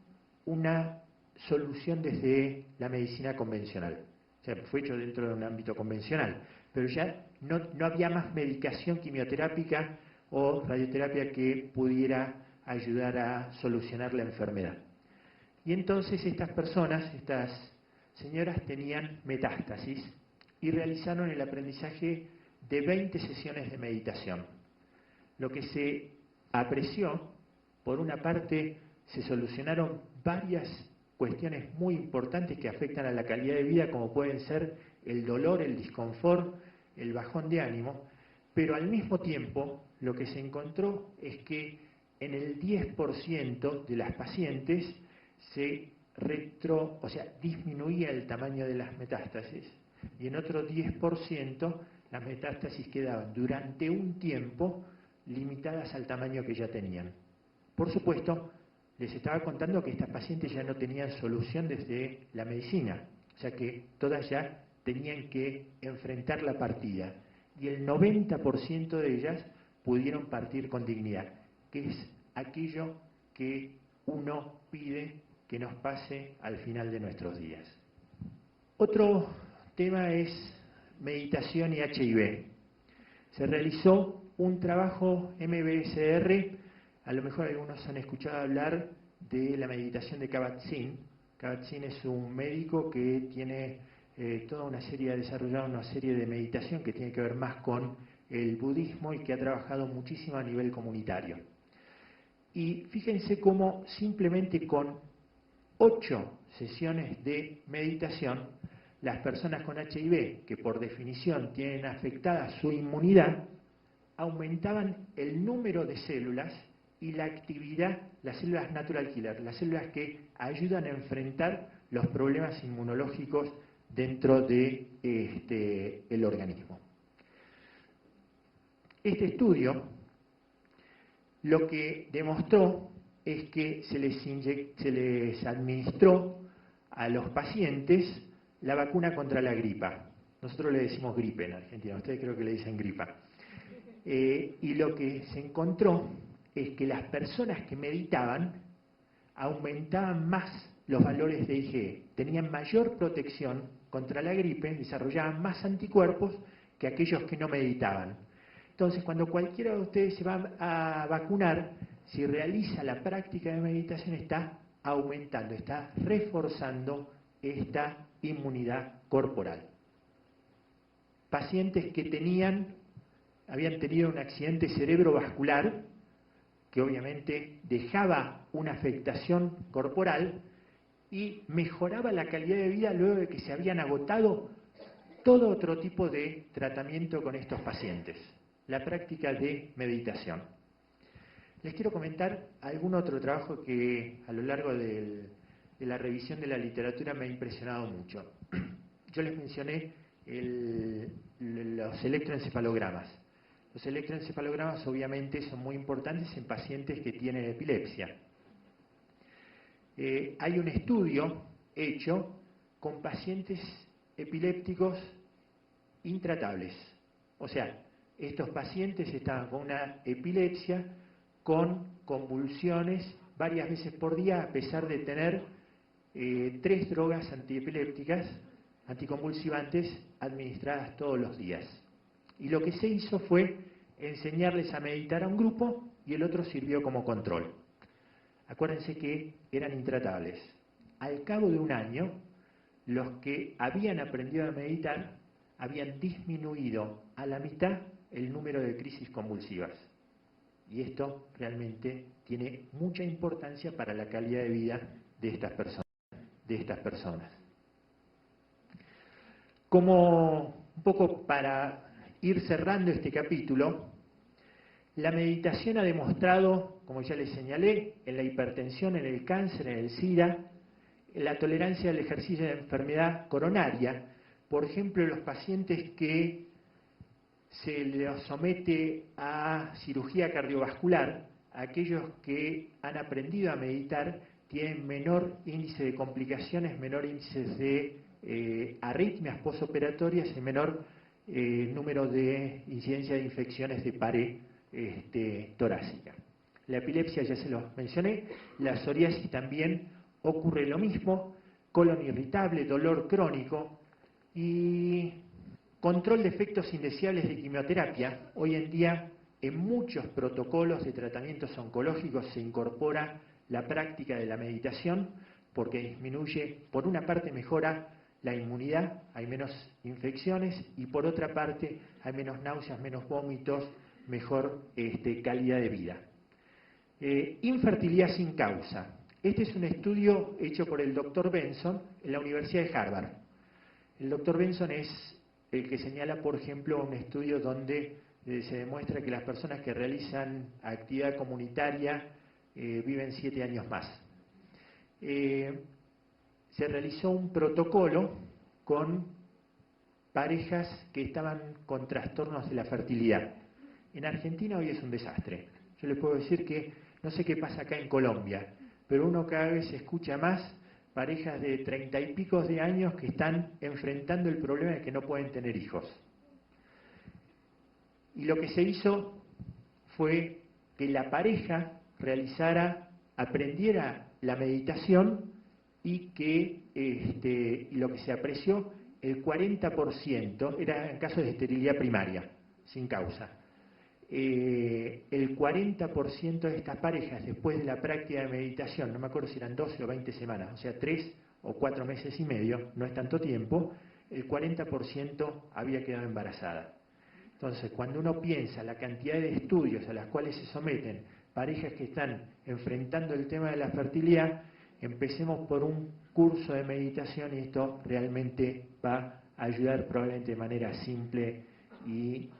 S4: una solución desde la medicina convencional. O sea, fue hecho dentro de un ámbito convencional, pero ya no había más medicación quimioterápica o radioterapia que pudiera ayudar a solucionar la enfermedad. Y entonces estas personas, estas señoras, tenían metástasis y realizaron el aprendizaje de 20 sesiones de meditación. Lo que se apreció, por una parte, se solucionaron varias cuestiones muy importantes que afectan a la calidad de vida, como pueden ser el dolor, el disconfort, el bajón de ánimo, pero al mismo tiempo lo que se encontró es que en el 10% de las pacientes disminuía el tamaño de las metástasis y en otro 10% las metástasis quedaban durante un tiempo limitadas al tamaño que ya tenían. Por supuesto, les estaba contando que estas pacientes ya no tenían solución desde la medicina, o sea que todas ya tenían que enfrentar la partida y el 90% de ellas pudieron partir con dignidad, que es aquello que uno pide que nos pase al final de nuestros días. Otro tema es meditación y HIV. Se realizó un trabajo MBSR, a lo mejor algunos han escuchado hablar de la meditación de Kabat-Zinn. Kabat-Zinn es un médico que tiene ha desarrollado una serie de meditación que tiene que ver más con el budismo y que ha trabajado muchísimo a nivel comunitario. Y fíjense cómo simplemente con 8 sesiones de meditación, las personas con HIV, que por definición tienen afectada su inmunidad, aumentaban el número de células y la actividad, las células natural killer, las células que ayudan a enfrentar los problemas inmunológicos dentro de el organismo. Este estudio lo que demostró es que se les administró a los pacientes la vacuna contra la gripa. Nosotros le decimos gripe en Argentina, ustedes creo que le dicen gripa. Y lo que se encontró es que las personas que meditaban aumentaban más los valores de IgE, tenían mayor protección contra la gripe, desarrollaban más anticuerpos que aquellos que no meditaban. Entonces, cuando cualquiera de ustedes se va a vacunar, si realiza la práctica de meditación, está aumentando, está reforzando esta inmunidad corporal. Pacientes que habían tenido un accidente cerebrovascular, que obviamente dejaba una afectación corporal y mejoraba la calidad de vida luego de que se habían agotado todo otro tipo de tratamiento con estos pacientes. La práctica de meditación. Les quiero comentar algún otro trabajo que a lo largo de la revisión de la literatura me ha impresionado mucho. Yo les mencioné los electroencefalogramas. Los electroencefalogramas obviamente son muy importantes en pacientes que tienen epilepsia. Hay un estudio hecho con pacientes epilépticos intratables. O sea, estos pacientes estaban con una epilepsia, con convulsiones varias veces por día, a pesar de tener 3 drogas antiepilépticas, anticonvulsivantes, administradas todos los días. Y lo que se hizo fue enseñarles a meditar a un grupo y el otro sirvió como control. Acuérdense que eran intratables. Al cabo de un año, los que habían aprendido a meditar habían disminuido a la mitad el número de crisis convulsivas. Y esto realmente tiene mucha importancia para la calidad de vida de estas personas. Como un poco para ir cerrando este capítulo, la meditación ha demostrado, como ya les señalé, en la hipertensión, en el cáncer, en el SIDA, en la tolerancia al ejercicio de enfermedad coronaria. Por ejemplo, los pacientes que se les somete a cirugía cardiovascular, aquellos que han aprendido a meditar tienen menor índice de complicaciones, menor índice de arritmias posoperatorias y menor número de incidencia de infecciones de pared torácica. La epilepsia ya se los mencioné, la psoriasis también ocurre lo mismo, colon irritable, dolor crónico y control de efectos indeseables de quimioterapia. Hoy en día en muchos protocolos de tratamientos oncológicos se incorpora la práctica de la meditación porque disminuye, por una parte mejora la inmunidad, hay menos infecciones y por otra parte hay menos náuseas, menos vómitos, mejor calidad de vida. Infertilidad sin causa. Este es un estudio hecho por el Dr. Benson en la Universidad de Harvard. El Dr. Benson es el que señala, por ejemplo, un estudio donde se demuestra que las personas que realizan actividad comunitaria viven 7 años más. Se realizó un protocolo con parejas que estaban con trastornos de la fertilidad. En Argentina hoy es un desastre. Yo les puedo decir que no sé qué pasa acá en Colombia, pero uno cada vez escucha más parejas de 30 y pico de años que están enfrentando el problema de que no pueden tener hijos. Y lo que se hizo fue que la pareja aprendiera la meditación y que lo que se apreció, el 40%, era en casos de esterilidad primaria, sin causa. El 40% de estas parejas, después de la práctica de meditación, no me acuerdo si eran 12 o 20 semanas, o sea, 3 o 4 meses y medio, no es tanto tiempo, el 40% había quedado embarazada. Entonces, cuando uno piensa la cantidad de estudios a las cuales se someten parejas que están enfrentando el tema de la fertilidad, empecemos por un curso de meditación y esto realmente va a ayudar probablemente de manera simple y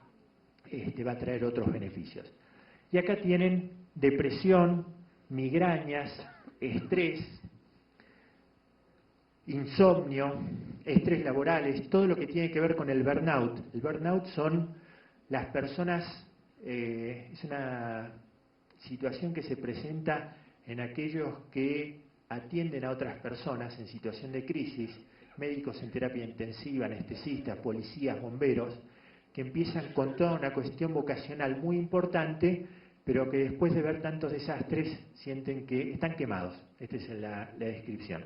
S4: va a traer otros beneficios. Y acá tienen depresión, migrañas, estrés, insomnio, estrés laborales, todo lo que tiene que ver con el burnout. El burnout son las personas, es una situación que se presenta en aquellos que atienden a otras personas en situación de crisis, médicos en terapia intensiva, anestesistas, policías, bomberos, que empiezan con toda una cuestión vocacional muy importante, pero que después de ver tantos desastres sienten que están quemados. Esta es la descripción.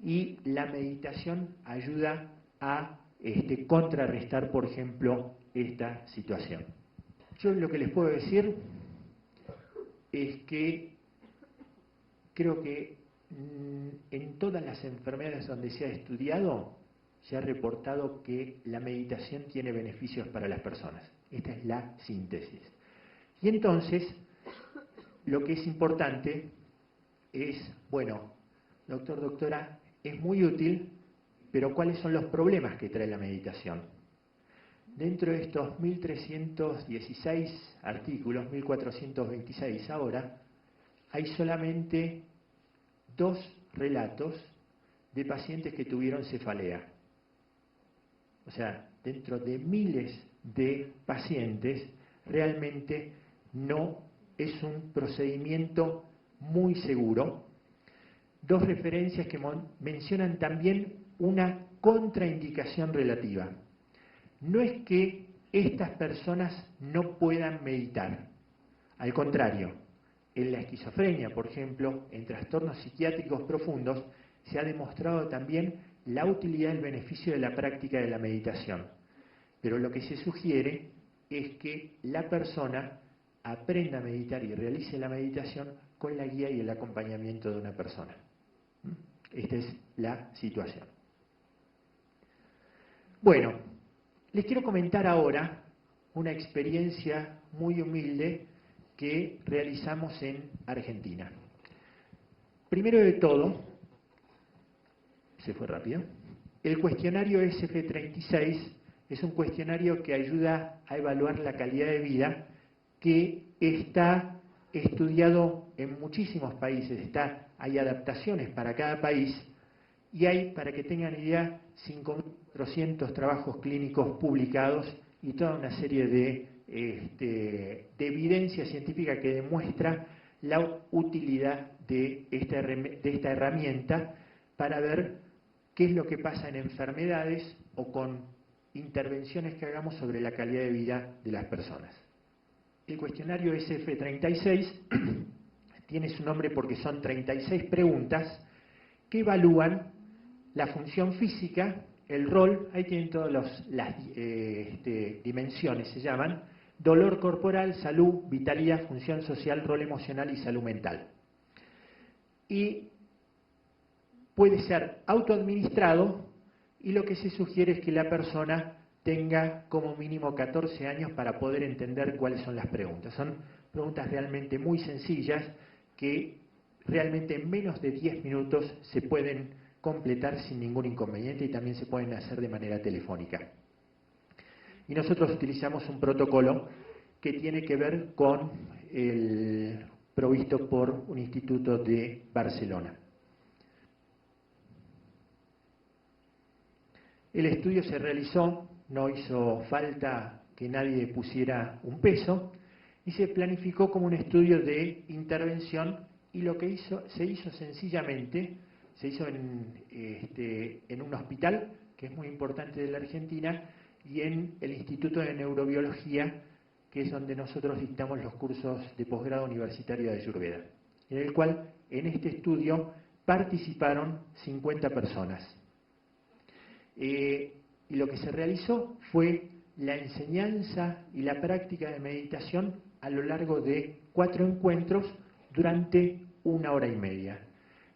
S4: Y la meditación ayuda a contrarrestar, por ejemplo, esta situación. Yo lo que les puedo decir es que creo que en todas las enfermedades donde se ha estudiado, se ha reportado que la meditación tiene beneficios para las personas. Esta es la síntesis. Y entonces, lo que es importante es, bueno, doctor, doctora, es muy útil, pero ¿cuáles son los problemas que trae la meditación? Dentro de estos 1.316 artículos, 1.426 ahora, hay solamente 2 relatos de pacientes que tuvieron cefalea. O sea, dentro de miles de pacientes, realmente no es un procedimiento muy seguro. 2 referencias que mencionan también una contraindicación relativa. No es que estas personas no puedan meditar, al contrario, en la esquizofrenia, por ejemplo, en trastornos psiquiátricos profundos, se ha demostrado también la utilidad y el beneficio de la práctica de la meditación. Pero lo que se sugiere es que la persona aprenda a meditar y realice la meditación con la guía y el acompañamiento de una persona. Esta es la situación. Bueno, les quiero comentar ahora una experiencia muy humilde que realizamos en Argentina. Primero de todo, se fue rápido, el cuestionario SF36 es un cuestionario que ayuda a evaluar la calidad de vida que está estudiado en muchísimos países, hay adaptaciones para cada país y hay, para que tengan idea, 5.400 trabajos clínicos publicados y toda una serie de evidencia científica que demuestra la utilidad de esta herramienta para ver qué es lo que pasa en enfermedades o con intervenciones que hagamos sobre la calidad de vida de las personas. El cuestionario SF36 tiene su nombre porque son 36 preguntas que evalúan la función física, el rol, ahí tienen todas las dimensiones, se llaman, dolor corporal, salud, vitalidad, función social, rol emocional y salud mental. Y puede ser autoadministrado y lo que se sugiere es que la persona tenga como mínimo 14 años para poder entender cuáles son las preguntas. Son preguntas realmente muy sencillas que realmente en menos de 10 minutos se pueden completar sin ningún inconveniente y también se pueden hacer de manera telefónica. Y nosotros utilizamos un protocolo que tiene que ver con el provisto por un instituto de Barcelona. El estudio se realizó, no hizo falta que nadie pusiera un peso, y se planificó como un estudio de intervención, y lo que se hizo sencillamente, se hizo en un hospital, que es muy importante de la Argentina, y en el Instituto de Neurobiología, que es donde nosotros dictamos los cursos de posgrado universitario de Ayurveda, en el cual en este estudio participaron 50 personas. Y lo que se realizó fue la enseñanza y la práctica de meditación a lo largo de 4 encuentros durante 1 hora y media.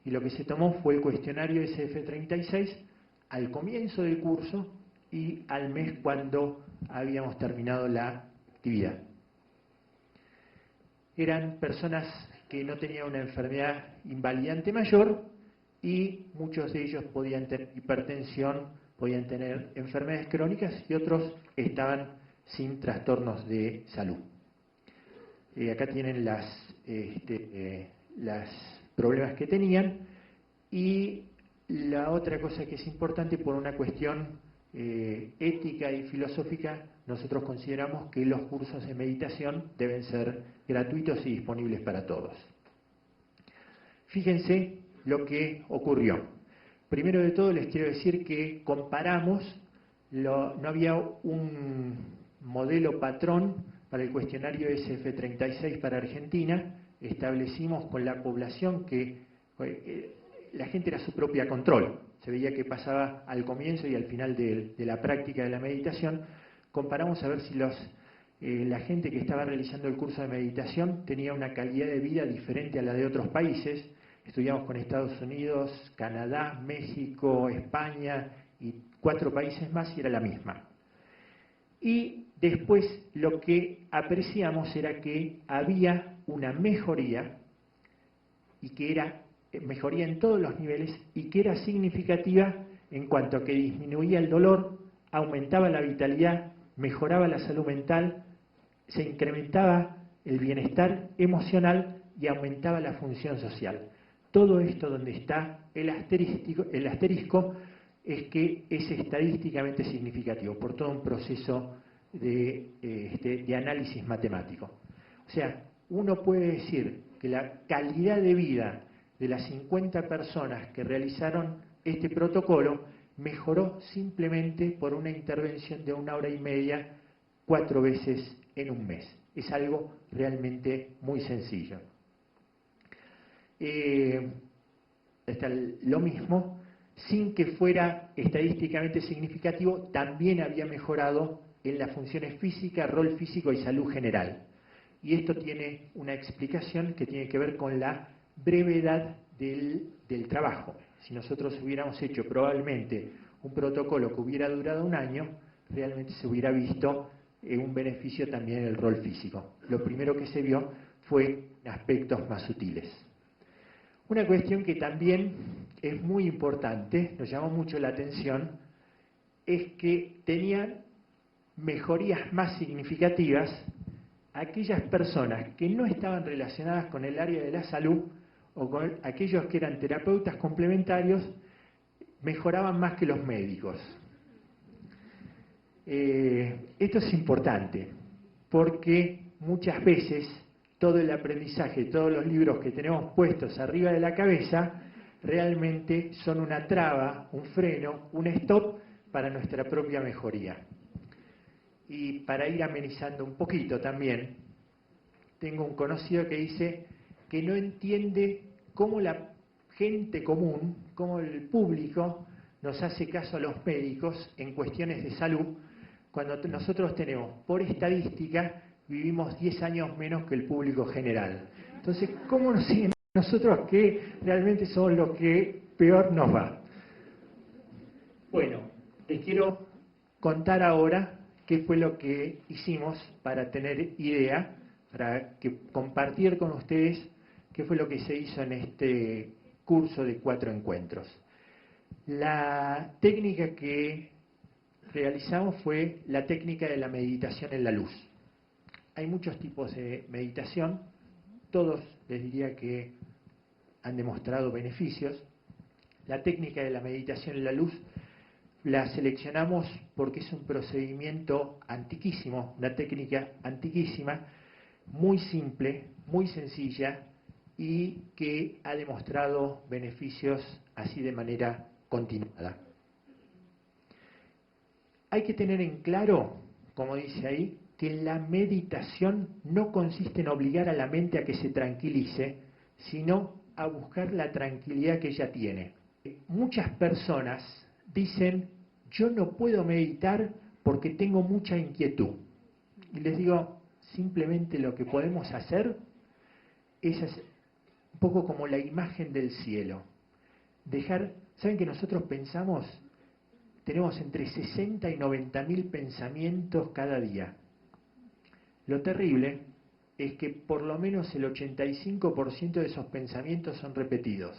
S4: Y lo que se tomó fue el cuestionario SF36 al comienzo del curso y al mes cuando habíamos terminado la actividad. Eran personas que no tenían una enfermedad invalidante mayor y muchos de ellos podían tener hipertensión, podían tener enfermedades crónicas y otros estaban sin trastornos de salud. Acá tienen los problemas que tenían, y la otra cosa que es importante, por una cuestión ética y filosófica, nosotros consideramos que los cursos de meditación deben ser gratuitos y disponibles para todos. Fíjense lo que ocurrió. Primero de todo les quiero decir que comparamos, no había un modelo patrón para el cuestionario SF36 para Argentina. Establecimos con la población que la gente era su propia control. Se veía que pasaba al comienzo y al final de la práctica de la meditación. Comparamos a ver si la gente que estaba realizando el curso de meditación tenía una calidad de vida diferente a la de otros países. Estudiamos con Estados Unidos, Canadá, México, España y 4 países más, y era la misma. Y después lo que apreciamos era que había una mejoría, y que era mejoría en todos los niveles, y que era significativa en cuanto a que disminuía el dolor, aumentaba la vitalidad, mejoraba la salud mental, se incrementaba el bienestar emocional y aumentaba la función social. Todo esto donde está el asterisco es que es estadísticamente significativo por todo un proceso de análisis matemático. O sea, uno puede decir que la calidad de vida de las 50 personas que realizaron este protocolo mejoró simplemente por una intervención de 1 hora y media 4 veces en un mes. Es algo realmente muy sencillo. Está lo mismo, sin que fuera estadísticamente significativo, también había mejorado en las funciones físicas, rol físico y salud general. Y esto tiene una explicación que tiene que ver con la brevedad del trabajo. Si nosotros hubiéramos hecho probablemente un protocolo que hubiera durado 1 año, realmente se hubiera visto un beneficio también en el rol físico. Lo primero que se vio fue aspectos más sutiles. Una cuestión que también es muy importante, nos llamó mucho la atención, es que tenían mejorías más significativas aquellas personas que no estaban relacionadas con el área de la salud, o con aquellos que eran terapeutas complementarios, mejoraban más que los médicos. Esto es importante, porque muchas veces todo el aprendizaje, todos los libros que tenemos puestos arriba de la cabeza, realmente son una traba, un freno, un stop para nuestra propia mejoría. Y para ir amenizando un poquito también, tengo un conocido que dice que no entiende cómo la gente común, cómo el público nos hace caso a los médicos en cuestiones de salud, cuando nosotros tenemos, por estadística, vivimos 10 años menos que el público general. Entonces, ¿cómo nos siguen nosotros que realmente somos los que peor nos va? Bueno, les quiero contar ahora qué fue lo que hicimos para tener idea, para compartir con ustedes qué fue lo que se hizo en este curso de 4 encuentros. La técnica que realizamos fue la técnica de la meditación en la luz. Hay muchos tipos de meditación, todos les diría que han demostrado beneficios. La técnica de la meditación en la luz la seleccionamos porque es un procedimiento antiquísimo, una técnica antiquísima, muy simple, muy sencilla y que ha demostrado beneficios así de manera continuada. Hay que tener en claro, como dice ahí, que la meditación no consiste en obligar a la mente a que se tranquilice, sino a buscar la tranquilidad que ella tiene. Muchas personas dicen, yo no puedo meditar porque tengo mucha inquietud. Y les digo, simplemente lo que podemos hacer es un poco como la imagen del cielo. ¿Saben que nosotros pensamos tenemos entre 60 y 90.000 pensamientos cada día. Lo terrible es que por lo menos el 85% de esos pensamientos son repetidos,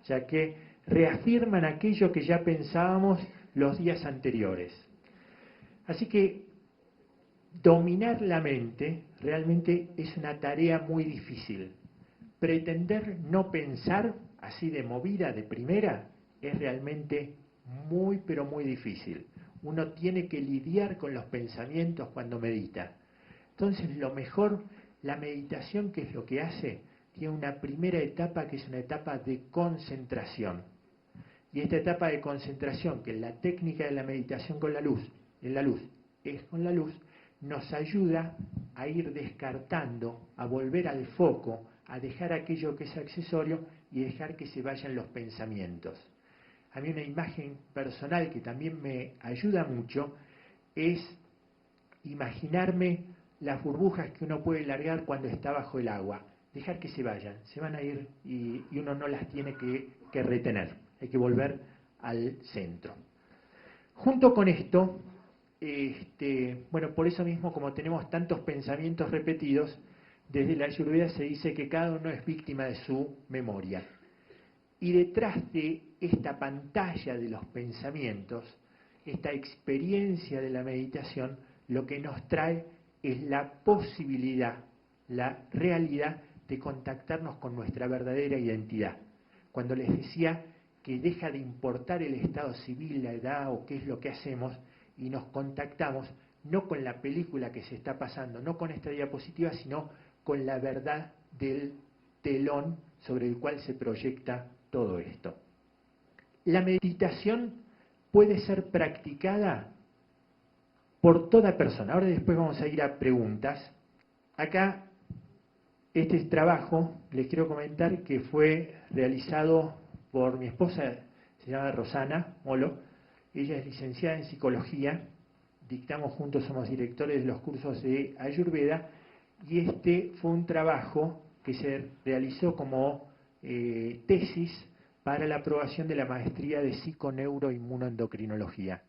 S4: ya que reafirman aquello que ya pensábamos los días anteriores. Así que dominar la mente realmente es una tarea muy difícil. Pretender no pensar así de movida, de primera, es realmente muy, pero muy difícil. Uno tiene que lidiar con los pensamientos cuando medita. Entonces, lo mejor, la meditación, ¿qué es lo que hace? Tiene una primera etapa que es una etapa de concentración. Y esta etapa de concentración, que es la técnica de la meditación con la luz, nos ayuda a ir descartando, a volver al foco, a dejar aquello que es accesorio y dejar que se vayan los pensamientos. A mí una imagen personal que también me ayuda mucho es imaginarme las burbujas que uno puede largar cuando está bajo el agua. Dejar que se vayan, se van a ir y uno no las tiene que retener. Hay que volver al centro. Junto con esto, bueno, por eso mismo, como tenemos tantos pensamientos repetidos, desde la Ayurveda se dice que cada uno es víctima de su memoria. Y detrás de esta pantalla de los pensamientos, esta experiencia de la meditación, lo que nos trae es la posibilidad, la realidad de contactarnos con nuestra verdadera identidad. Cuando les decía que deja de importar el estado civil, la edad o qué es lo que hacemos, y nos contactamos no con la película que se está pasando, no con esta diapositiva, sino con la verdad del telón sobre el cual se proyecta todo esto. La meditación puede ser practicada por toda persona. Ahora después vamos a ir a preguntas. Acá, este trabajo, les quiero comentar que fue realizado por mi esposa, se llama Rosana Molo. Ella es licenciada en psicología, dictamos juntos, somos directores de los cursos de Ayurveda, y este fue un trabajo que se realizó como tesis para la aprobación de la maestría de psiconeuroinmunoendocrinología.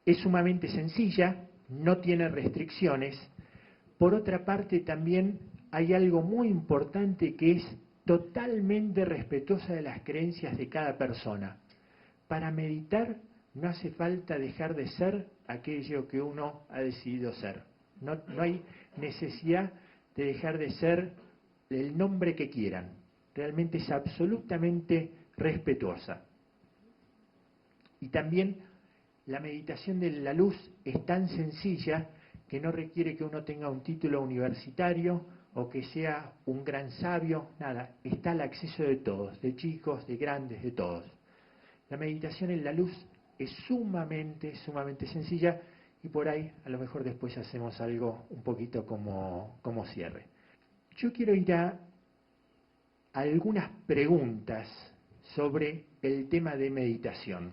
S4: Es sumamente sencilla, no tiene restricciones. Por otra parte, también hay algo muy importante que es totalmente respetuosa de las creencias de cada persona. Para meditar no hace falta dejar de ser aquello que uno ha decidido ser. No hay necesidad de dejar de ser el nombre que quieran. Realmente es absolutamente respetuosa. Y también la meditación de la luz es tan sencilla que no requiere que uno tenga un título universitario o que sea un gran sabio, nada. Está al acceso de todos, de chicos, de grandes, de todos. La meditación en la luz es sumamente, sumamente sencilla y por ahí a lo mejor después hacemos algo un poquito como cierre. Yo quiero ir a algunas preguntas sobre el tema de meditación.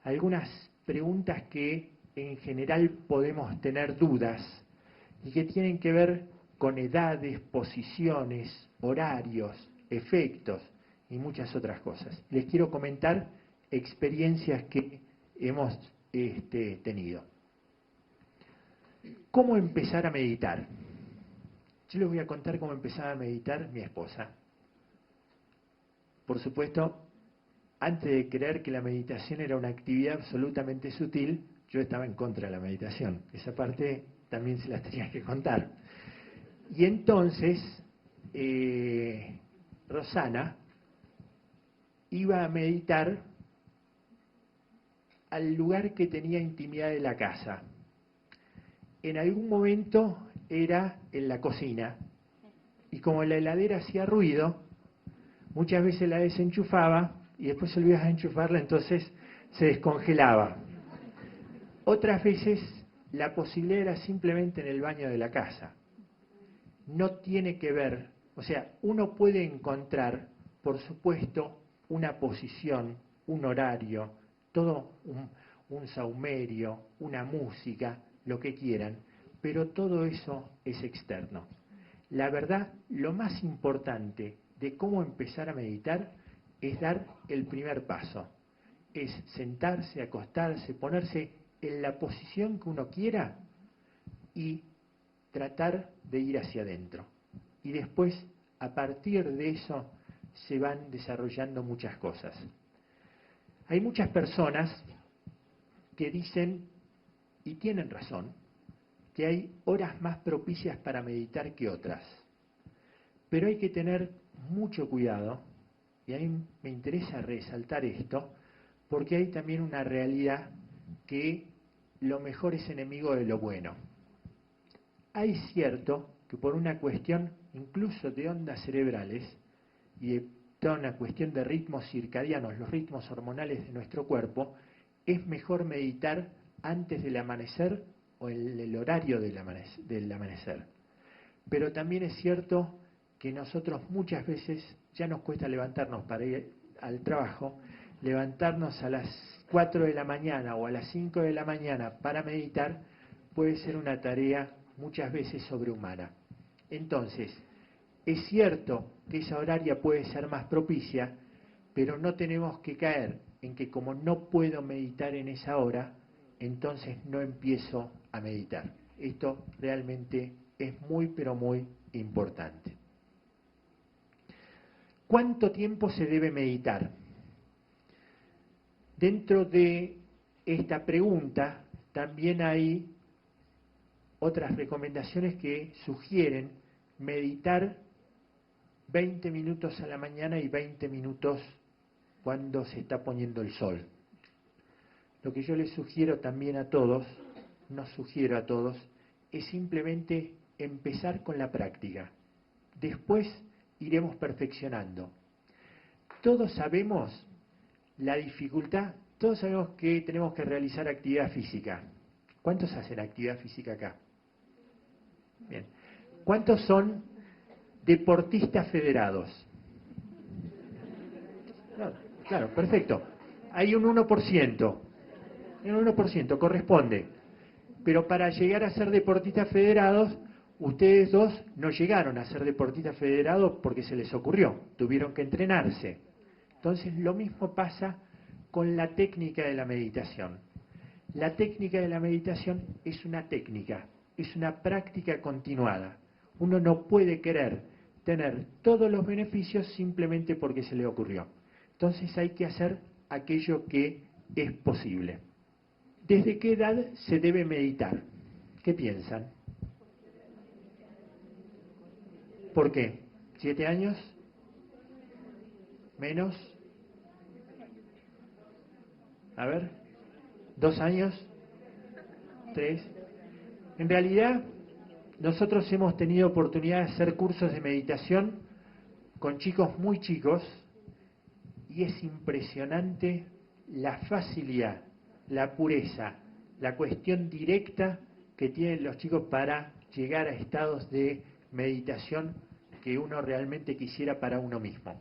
S4: Algunas preguntas que en general podemos tener dudas y que tienen que ver con edades, posiciones, horarios, efectos y muchas otras cosas. Les quiero comentar experiencias que hemos tenido. ¿Cómo empezar a meditar? Yo les voy a contar cómo empezaba a meditar mi esposa. Por supuesto, antes de creer que la meditación era una actividad absolutamente sutil, yo estaba en contra de la meditación. Esa parte también se las tenía que contar. Y entonces, Rosana iba a meditar al lugar que tenía intimidad de la casa. En algún momento era en la cocina. Y como la heladera hacía ruido, muchas veces la desenchufaba y después se olvidaba de enchufarla, entonces se descongelaba. Otras veces la posibilidad era simplemente en el baño de la casa. No tiene que ver, o sea, uno puede encontrar, por supuesto, una posición, un horario, todo un saumerio, una música, lo que quieran, pero todo eso es externo. La verdad, lo más importante de cómo empezar a meditar es dar el primer paso. es sentarse, acostarse, ponerse en la posición que uno quiera y tratar de ir hacia adentro. Y después, a partir de eso, se van desarrollando muchas cosas. Hay muchas personas que dicen, y tienen razón, que hay horas más propicias para meditar que otras. Pero hay que tener mucho cuidado, y a mí me interesa resaltar esto, porque hay también una realidad que lo mejor es enemigo de lo bueno. Hay cierto que por una cuestión incluso de ondas cerebrales y de toda una cuestión de ritmos circadianos, los ritmos hormonales de nuestro cuerpo, es mejor meditar antes del amanecer o en el horario del amanecer. Pero también es cierto que nosotros muchas veces ya nos cuesta levantarnos para ir al trabajo, levantarnos a las 4 de la mañana o a las 5 de la mañana para meditar puede ser una tarea muchas veces sobrehumana. Entonces, es cierto que esa horaria puede ser más propicia, pero no tenemos que caer en que como no puedo meditar en esa hora, entonces no empiezo a meditar. Esto realmente es muy, pero muy importante. ¿Cuánto tiempo se debe meditar? Dentro de esta pregunta también hay otras recomendaciones que sugieren meditar 20 minutos a la mañana y 20 minutos cuando se está poniendo el sol. Lo que yo les sugiero también a todos, nos sugiero a todos, es simplemente empezar con la práctica. Después iremos perfeccionando. Todos sabemos la dificultad, todos sabemos que tenemos que realizar actividad física. ¿Cuántos hacen actividad física acá? Bien. ¿Cuántos son deportistas federados? No, claro, perfecto. Hay un 1%. Un 1% corresponde. Pero para llegar a ser deportistas federados, ustedes dos no llegaron a ser deportistas federados porque se les ocurrió, tuvieron que entrenarse. Entonces lo mismo pasa con la técnica de la meditación. La técnica de la meditación es una técnica, es una práctica continuada. Uno no puede querer tener todos los beneficios simplemente porque se le ocurrió. Entonces hay que hacer aquello que es posible. ¿Desde qué edad se debe meditar? ¿Qué piensan? ¿Por qué? ¿7 años? ¿Menos? A ver, 2 años, 3. En realidad, nosotros hemos tenido oportunidad de hacer cursos de meditación con chicos muy chicos y es impresionante la facilidad, la pureza, la cuestión directa que tienen los chicos para llegar a estados de meditación que uno realmente quisiera para uno mismo.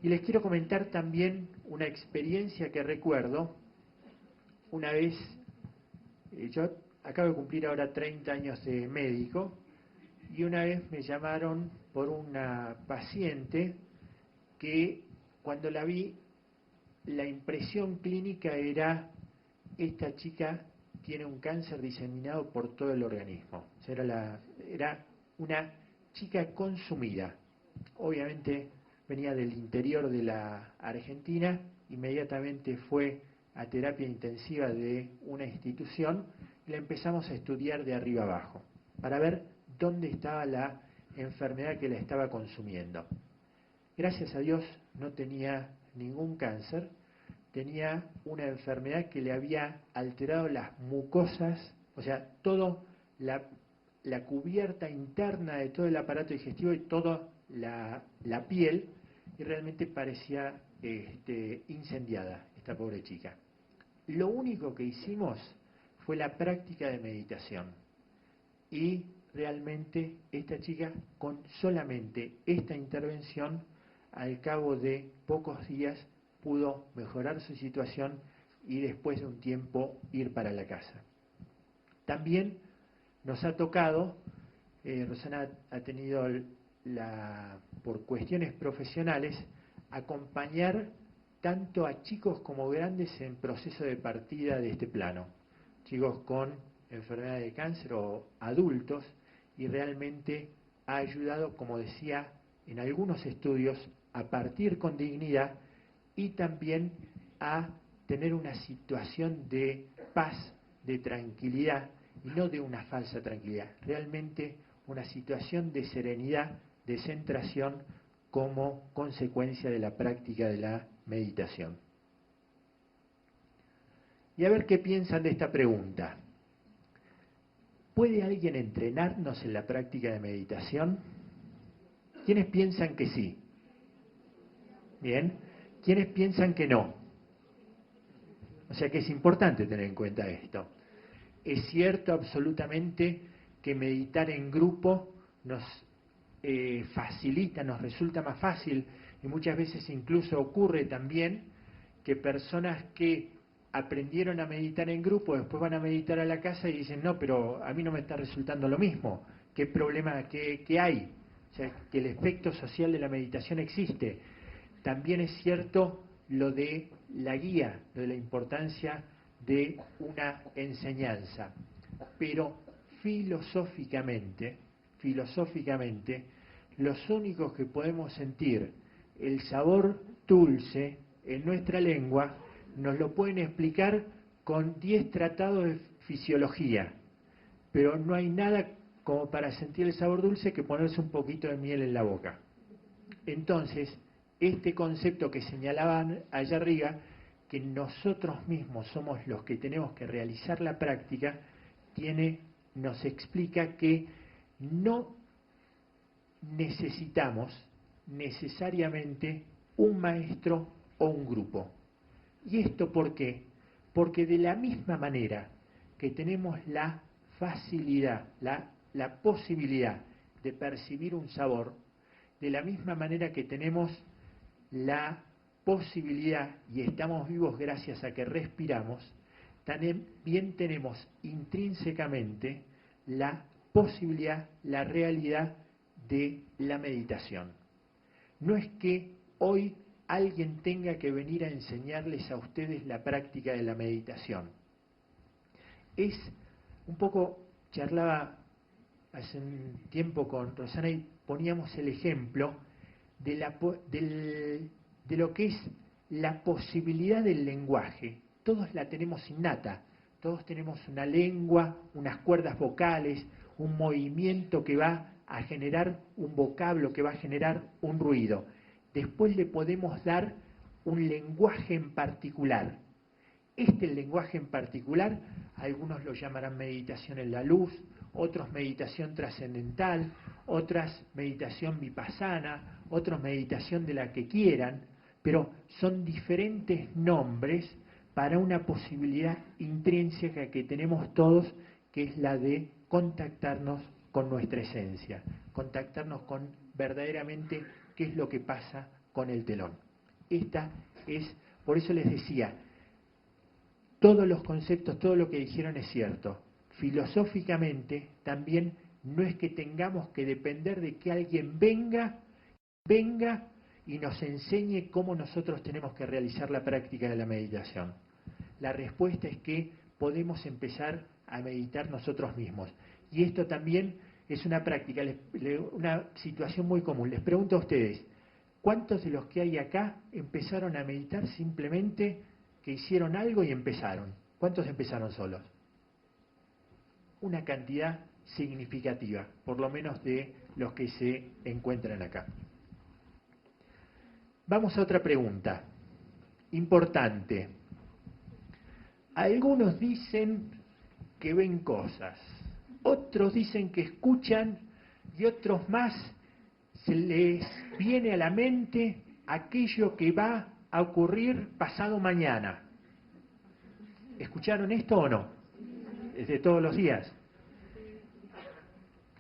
S4: Y les quiero comentar también una experiencia que recuerdo. Una vez, yo acabo de cumplir ahora 30 años de médico, y una vez me llamaron por una paciente que cuando la vi, la impresión clínica era, esta chica tiene un cáncer diseminado por todo el organismo. O sea, era una chica consumida. Obviamente venía del interior de la Argentina, inmediatamente fue a terapia intensiva de una institución y la empezamos a estudiar de arriba abajo, para ver dónde estaba la enfermedad que la estaba consumiendo. Gracias a Dios no tenía ningún cáncer, tenía una enfermedad que le había alterado las mucosas, o sea, toda la cubierta interna de todo el aparato digestivo y toda la piel, y realmente parecía incendiada esta pobre chica. Lo único que hicimos fue la práctica de meditación, y realmente esta chica, con solamente esta intervención, al cabo de pocos días pudo mejorar su situación y después de un tiempo ir para la casa. También nos ha tocado, Rosana ha tenido por cuestiones profesionales, acompañar tanto a chicos como grandes en proceso de partida de este plano, chicos con enfermedad de cáncer o adultos, y realmente ha ayudado, como decía, en algunos estudios a partir con dignidad y también a tener una situación de paz, de tranquilidad, y no de una falsa tranquilidad, realmente una situación de serenidad, de centración como consecuencia de la práctica de la meditación. Y a ver qué piensan de esta pregunta. ¿Puede alguien entrenarnos en la práctica de meditación? ¿Quiénes piensan que sí? Bien. ¿Quiénes piensan que no? O sea que es importante tener en cuenta esto. Es cierto absolutamente que meditar en grupo nos facilita, nos resulta más fácil, y muchas veces incluso ocurre también que personas que aprendieron a meditar en grupo después van a meditar a la casa y dicen, no, pero a mí no me está resultando lo mismo. ¿Qué problema qué hay? O sea, que el efecto social de la meditación existe. También es cierto lo de la guía, lo de la importancia de una enseñanza. Pero filosóficamente, los únicos que podemos sentir el sabor dulce en nuestra lengua nos lo pueden explicar con 10 tratados de fisiología, pero no hay nada como para sentir el sabor dulce que ponerse un poquito de miel en la boca. Entonces, este concepto que señalaban allá arriba, que nosotros mismos somos los que tenemos que realizar la práctica, nos explica que no necesitamos necesariamente un maestro o un grupo. ¿Y esto por qué? Porque de la misma manera que tenemos la facilidad, la posibilidad de percibir un sabor, de la misma manera que tenemos la posibilidad y estamos vivos gracias a que respiramos, también tenemos intrínsecamente la posibilidad, la realidad de la meditación. No es que hoy alguien tenga que venir a enseñarles a ustedes la práctica de la meditación. Es un poco, charlaba hace un tiempo con Rosana y poníamos el ejemplo de lo que es la posibilidad del lenguaje. Todos la tenemos innata, todos tenemos una lengua, unas cuerdas vocales, un movimiento que va a generar un vocablo, que va a generar un ruido. Después le podemos dar un lenguaje en particular. Este lenguaje en particular, algunos lo llamarán meditación en la luz, otros meditación trascendental, otras meditación vipassana, otros meditación de la que quieran, pero son diferentes nombres para una posibilidad intrínseca que tenemos todos, que es la de contactarnos con nuestra esencia, contactarnos con verdaderamente qué es lo que pasa con el telón. Por eso les decía, todos los conceptos, todo lo que dijeron es cierto. Filosóficamente también no es que tengamos que depender de que alguien venga y nos enseñe cómo nosotros tenemos que realizar la práctica de la meditación. La respuesta es que podemos empezar a meditar nosotros mismos. Y esto también es una práctica, una situación muy común. Les pregunto a ustedes, ¿cuántos de los que hay acá empezaron a meditar simplemente que hicieron algo y empezaron? ¿Cuántos empezaron solos? Una cantidad significativa, por lo menos de los que se encuentran acá. Vamos a otra pregunta, importante. Algunos dicen que ven cosas, otros dicen que escuchan y otros más se les viene a la mente aquello que va a ocurrir pasado mañana. ¿Escucharon esto o no? Es de todos los días.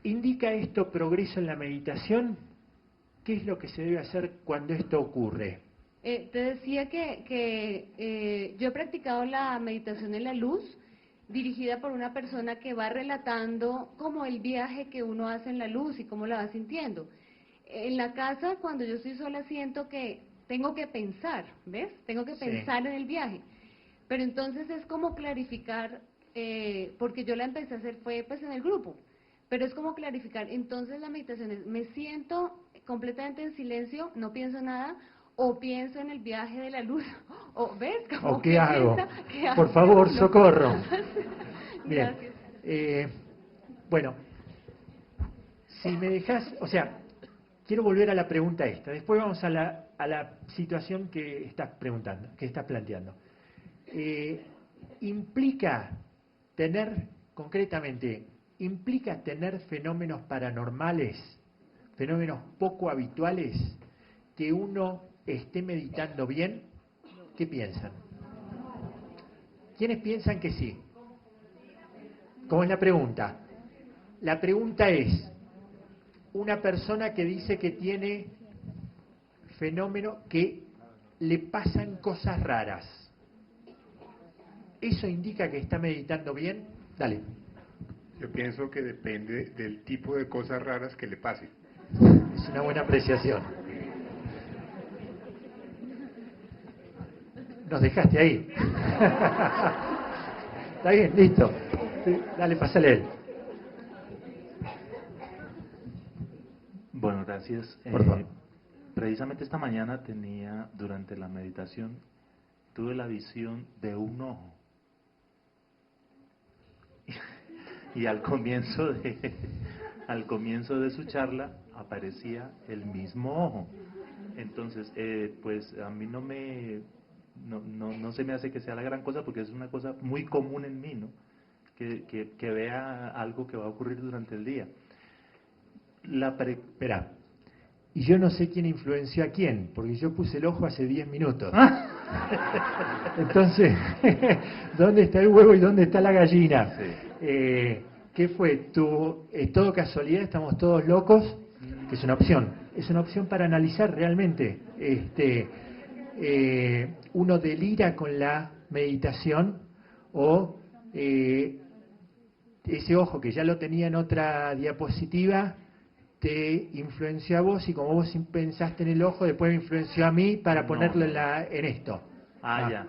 S4: ¿Indica esto progreso en la meditación? ¿Qué es lo que se debe hacer cuando esto ocurre?
S3: Te decía que yo he practicado la meditación en la luz, dirigida por una persona que va relatando como el viaje que uno hace en la luz y cómo la va sintiendo. En la casa, cuando yo estoy sola, siento que tengo que pensar, ¿ves? Tengo que
S4: Sí.
S3: pensar en el viaje. Pero entonces es como clarificar, porque yo la empecé a hacer fue pues en el grupo, pero es como clarificar, entonces la meditación es, me siento completamente en silencio, no pienso nada, o pienso en el viaje de la luz, o ¿ves? Como
S4: ¿O qué
S3: que
S4: hago?
S3: ¿qué
S4: Por
S3: hace
S4: favor,
S3: uno?
S4: socorro. Bien.
S3: Gracias.
S4: Bueno, si me dejas, o sea, quiero volver a la pregunta esta. Después vamos a la situación que estás preguntando, que estás planteando. Implica tener, concretamente, implica tener fenómenos paranormales, fenómenos poco habituales, que uno esté meditando bien. ¿Qué piensan? ¿Quiénes piensan que sí? ¿Cómo es la pregunta? La pregunta es, una persona que dice que tiene fenómenos, que le pasan cosas raras, ¿eso indica que está meditando bien? Dale.
S5: Yo pienso que depende del tipo de cosas raras que le pase.
S4: Es una buena apreciación. Nos dejaste ahí. Está bien, listo. Sí, dale, pásale él.
S6: Bueno, gracias.
S4: Por favor.
S6: Precisamente esta mañana durante la meditación, tuve la visión de un ojo. Y al comienzo de su charla aparecía el mismo ojo. Entonces, pues a mí no se me hace que sea la gran cosa, porque es una cosa muy común en mí, ¿no? Que vea algo que va a ocurrir durante el día.
S4: Espera. Y yo no sé quién influenció a quién, porque yo puse el ojo hace 10 minutos. Entonces, ¿dónde está el huevo y dónde está la gallina?
S6: Sí.
S4: ¿Qué fue? ¿Es todo casualidad? ¿Estamos todos locos? Que es una opción. Es una opción para analizar realmente. Uno delira con la meditación o ese ojo que ya lo tenía en otra diapositiva te influenció a vos, y como vos pensaste en el ojo, después me influenció a mí para ponerlo en esto.
S6: Ya.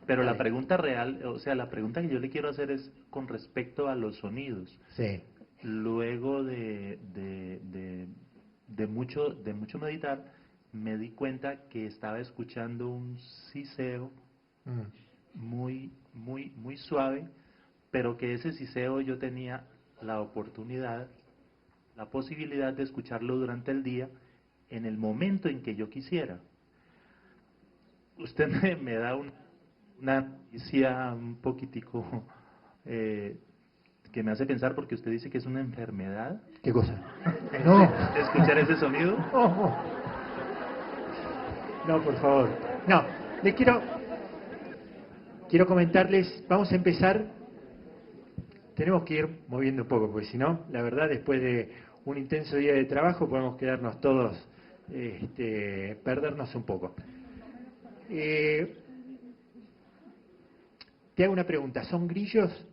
S6: Pero
S4: Vale.
S6: la pregunta real, o sea, la pregunta que yo le quiero hacer es con respecto a los sonidos.
S4: Sí.
S6: Luego de mucho meditar, me di cuenta que estaba escuchando un siseo muy suave, pero que ese siseo yo tenía la posibilidad de escucharlo durante el día en el momento en que yo quisiera. Usted me da una noticia un poquitico que me hace pensar, porque usted dice que es una enfermedad.
S4: ¿Qué cosa? No.
S6: ¿Escuchar ese sonido?
S4: No, por favor. No, les quiero comentarles, vamos a empezar. Tenemos que ir moviendo un poco, porque si no, la verdad, después de un intenso día de trabajo, podemos quedarnos todos, perdernos un poco. Te hago una pregunta, ¿son grillos?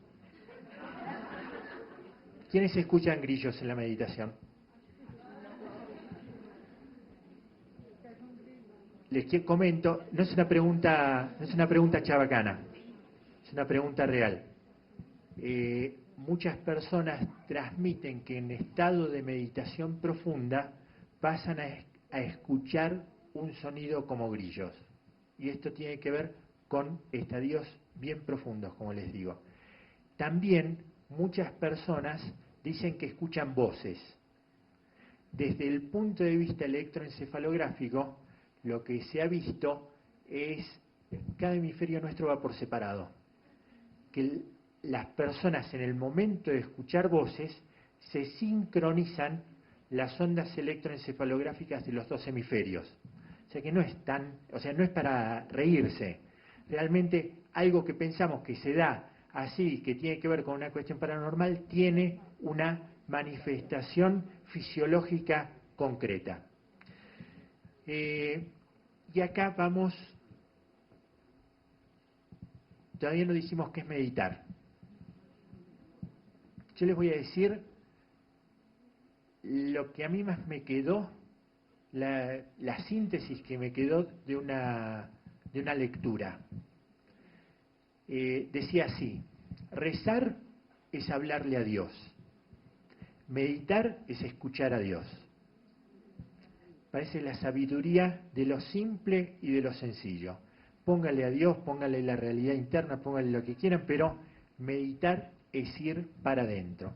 S4: ¿Quiénes escuchan grillos en la meditación? Les comento, no es una pregunta chabacana, es una pregunta real. Muchas personas transmiten que en estado de meditación profunda pasan a escuchar un sonido como grillos. Y esto tiene que ver con estadios bien profundos, como les digo. También muchas personas dicen que escuchan voces. Desde el punto de vista electroencefalográfico, lo que se ha visto es cada hemisferio nuestro va por separado. Que las personas en el momento de escuchar voces se sincronizan las ondas electroencefalográficas de los dos hemisferios. O sea que no es no es para reírse. Realmente algo que pensamos que se da así, que tiene que ver con una cuestión paranormal, tiene una manifestación fisiológica concreta. Y acá vamos, todavía no decimos qué es meditar. Yo les voy a decir lo que a mí más me quedó la síntesis que me quedó de una lectura. Decía así: rezar es hablarle a Dios, meditar es escuchar a Dios. Parece la sabiduría de lo simple y de lo sencillo. Póngale a Dios, póngale la realidad interna, póngale lo que quieran, pero meditar es ir para adentro.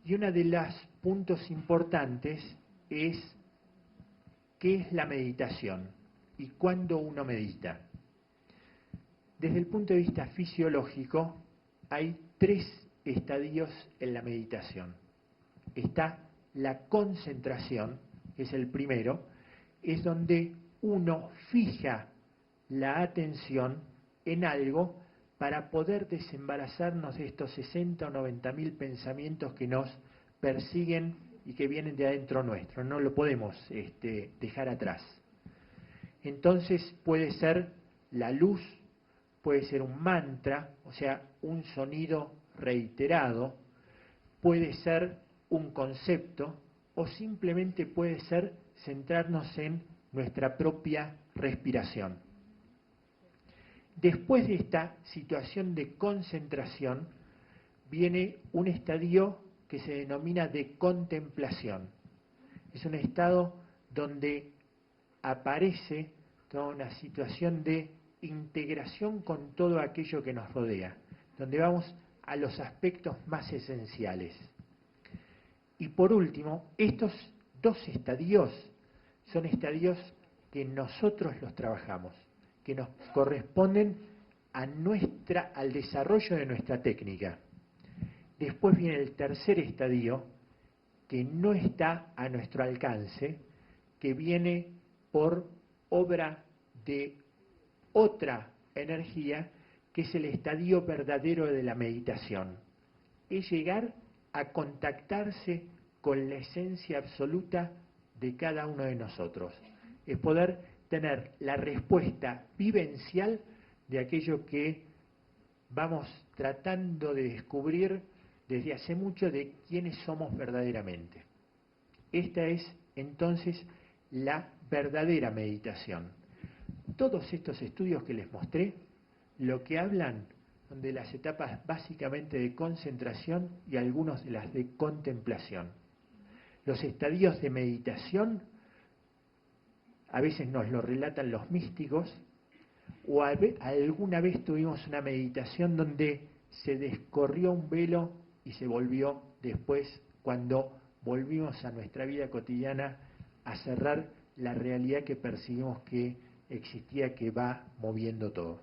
S4: Y uno de los puntos importantes es qué es la meditación y cuándo uno medita. Desde el punto de vista fisiológico, hay 3 estadios en la meditación. Está la concentración, que es el primero, es donde uno fija la atención en algo para poder desembarazarnos de estos 60 o 90 mil pensamientos que nos persiguen y que vienen de adentro nuestro. No lo podemos dejar atrás. Entonces puede ser la luz, puede ser un mantra, o sea, un sonido reiterado, puede ser un concepto o simplemente puede ser centrarnos en nuestra propia respiración. Después de esta situación de concentración viene un estadio que se denomina de contemplación. Es un estado donde aparece toda una situación de integración con todo aquello que nos rodea, donde vamos a los aspectos más esenciales. Y por último, estos 2 estadios son estadios que nosotros los trabajamos, que nos corresponden al desarrollo de nuestra técnica. Después viene el tercer estadio, que no está a nuestro alcance, que viene por obra de otra energía, que es el estadio verdadero de la meditación. Es llegar a contactarse con la esencia absoluta de cada uno de nosotros. Es poder tener la respuesta vivencial de aquello que vamos tratando de descubrir desde hace mucho, de quiénes somos verdaderamente. Esta es entonces la verdadera meditación. Todos estos estudios que les mostré, lo que hablan son de las etapas básicamente de concentración y algunos de las de contemplación. Los estadios de meditación a veces nos lo relatan los místicos, o alguna vez tuvimos una meditación donde se descorrió un velo y se volvió después, cuando volvimos a nuestra vida cotidiana, a cerrar la realidad que percibimos que existía, que va moviendo todo.